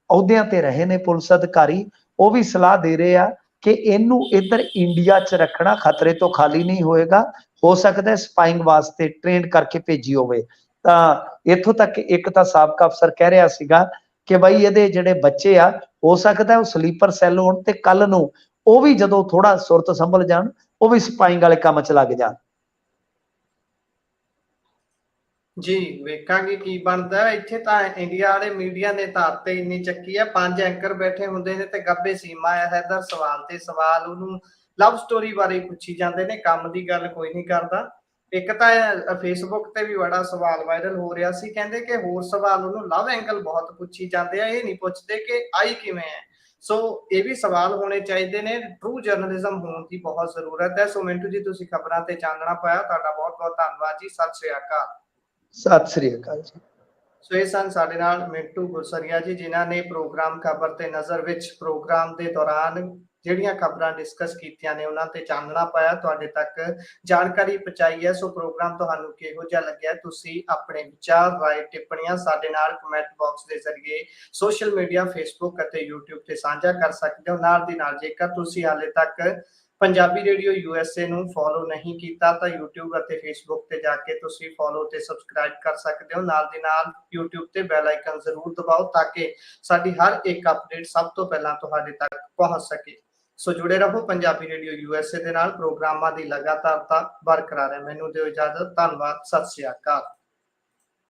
ਅਹੁਦਿਆਂ ਤੇ ਰਹੇ ਨੇ ਪੁਲਿਸ ਅਧਿਕਾਰੀ, ਉਹ ਵੀ ਸਲਾਹ ਦੇ ਰਹੇ ਆ ਕਿ ਇਹਨੂੰ ਇੱਧਰ ਇੰਡੀਆ 'ਚ ਰੱਖਣਾ ਖਤਰੇ ਤੋਂ ਖਾਲੀ ਨਹੀਂ ਹੋਏਗਾ। ਹੋ ਸਕਦਾ ਸਪਾਈਂਗ ਵਾਸਤੇ ਟ੍ਰੇਨ ਕਰਕੇ ਭੇਜੀ ਹੋਵੇ। ਤਾਂ ਇੱਥੋਂ ਤੱਕ ਇੱਕ ਤਾਂ ਸਾਬਕਾ ਅਫਸਰ ਕਹਿ ਰਿਹਾ ਸੀਗਾ ਕਿ ਬਾਈ ਇਹਦੇ ਜਿਹੜੇ ਬੱਚੇ ਆ, ਹੋ ਸਕਦਾ ਉਹ ਸਲੀਪਰ ਸੈੱਲ ਹੋਣ ਤੇ ਕੱਲ ਨੂੰ ਉਹ ਵੀ ਜਦੋਂ ਥੋੜਾ ਸੁਰਤ ਸੰਭਲ ਜਾਣ, ਉਹ ਵੀ ਸਪਾਈਂਗ ਵਾਲੇ ਕੰਮ 'ਚ ਲੱਗ ਜਾਣ। ਜੀ ਵੇਖਾਂਗੇ ਕੀ ਬਣਦਾ। ਇੱਥੇ ਤਾਂ ਇੰਡੀਆ ਵਾਲੇ ਮੀਡੀਆ ਨੇ ਤਾਂ ਆਤੇ ਇੰਨੀ ਚੱਕੀ ਆ, 5 ਐਂਕਰ ਬੈਠੇ ਹੁੰਦੇ ਨੇ ਤੇ ਗੱਬੇ ਸੀਮਾ ਹੈਦਰ ਸਵਾਲ ਤੇ ਸਵਾਲ ਉਹਨੂੰ ਲਵ ਸਟੋਰੀ ਬਾਰੇ ਪੁੱਛੀ ਜਾਂਦੇ ਨੇ, ਕੰਮ ਦੀ ਗੱਲ ਕੋਈ ਨਹੀਂ ਕਰਦਾ। ਇੱਕ ਤਾਂ ਫੇਸਬੁੱਕ ਤੇ ਵੀ ਬੜਾ ਸਵਾਲ ਵਾਇਰਲ ਹੋ ਰਿਹਾ ਸੀ, ਕਹਿੰਦੇ ਕਿ ਹੋਰ ਸਵਾਲ ਉਹਨੂੰ ਲਵ ਐਂਗਲ ਬਹੁਤ ਪੁੱਛੀ ਜਾਂਦੇ ਆ, ਇਹ ਨਹੀਂ ਪੁੱਛਦੇ ਕਿ ਆਈ ਕਿਵੇਂ ਹੈ। ਸੋ ਇਹ ਵੀ ਸਵਾਲ ਹੋਣੇ ਚਾਹੀਦੇ ਨੇ, ਟਰੂ ਜਰਨਲਿਜ਼ਮ ਹੋਣ ਦੀ ਬਹੁਤ ਜ਼ਰੂਰਤ ਹੈ। ਸੋ ਮਿੰਟੂ ਜੀ ਤੁਸੀਂ ਖਬਰਾਂ ਤੇ ਚਾਨਣਾ ਪਾਇਆ, ਤੁਹਾਡਾ ਬਹੁਤ ਬਹੁਤ ਧੰਨਵਾਦ ਜੀ। ਸਤਿ ਸ਼੍ਰੀ ਅਕਾਲ। ਸਤਿ ਸ੍ਰੀ ਅਕਾਲ ਜੀ। ਸੋ ਇਹ ਸਨ ਸਾਡੇ ਨਾਲ ਮਿੰਟੂ ਗੁਰਸਰੀਆ ਜੀ, ਜਿਨ੍ਹਾਂ ਨੇ ਪ੍ਰੋਗਰਾਮ ਖਬਰ ਤੇ ਨਜ਼ਰ ਵਿੱਚ ਪ੍ਰੋਗਰਾਮ ਦੇ ਦੌਰਾਨ ਜਿਹੜੀਆਂ ਖਬਰਾਂ ਡਿਸਕਸ ਕੀਤੀਆਂ ਨੇ ਉਹਨਾਂ ਤੇ ਚਾਨਣਾ ਪਾਇਆ, ਤੁਹਾਡੇ ਤੱਕ ਜਾਣਕਾਰੀ ਪਹੁੰਚਾਈ ਹੈ। ਸੋ ਪ੍ਰੋਗਰਾਮ ਤੁਹਾਨੂੰ ਕਿਹੋ ਜਿਹਾ ਲੱਗਿਆ, ਤੁਸੀਂ ਆਪਣੇ ਵਿਚਾਰ, ਰਾਏ, ਟਿੱਪਣੀਆਂ ਸਾਡੇ ਨਾਲ ਕਮੈਂਟ ਬਾਕਸ ਦੇ ਜ਼ਰੀਏ ਸੋਸ਼ਲ ਮੀਡੀਆ ਫੇਸਬੁੱਕ ਅਤੇ YouTube ਤੇ ਸਾਂਝਾ ਕਰ ਸਕਦੇ ਹੋ। ਨਾਲ ਦੀ ਨਾਲ ਜੇਕਰ ਤੁਸੀਂ ਹਾਲੇ ਤੱਕ ਪੰਜਾਬੀ ਰੇਡੀਓ USA ਨੂੰ ਫੋਲੋ ਨਹੀਂ ਕੀਤਾ ਤਾਂ YouTube ਅਤੇ Facebook ਤੇ ਜਾ ਕੇ ਤੁਸੀਂ ਫੋਲੋ ਤੇ ਸਬਸਕ੍ਰਾਈਬ ਕਰ ਸਕਦੇ ਹੋ। ਨਾਲ ਦੀ ਨਾਲ YouTube ਤੇ ਬੈਲ ਆਈਕਨ ਜ਼ਰੂਰ ਦਬਾਓ ਤਾਂ ਕਿ ਸਾਡੀ ਹਰ ਇੱਕ ਅਪਡੇਟ ਸਭ ਤੋਂ ਪਹਿਲਾਂ ਤੁਹਾਡੇ ਤੱਕ ਪਹੁੰਚ ਸਕੇ। ਸੋ ਜੁੜੇ ਰਹੋ ਪੰਜਾਬੀ ਰੇਡੀਓ USA ਦੇ ਨਾਲ, ਪ੍ਰੋਗਰਾਮਾਂ ਦੀ ਲਗਾਤਾਰਤਾ ਬਰਕਰਾਰ ਹੈ। ਮੈਨੂੰ ਦਿਓ ਇਜਾਜ਼ਤ, ਧੰਨਵਾਦ, ਸਤਿ ਸ਼੍ਰੀ ਅਕਾਲ।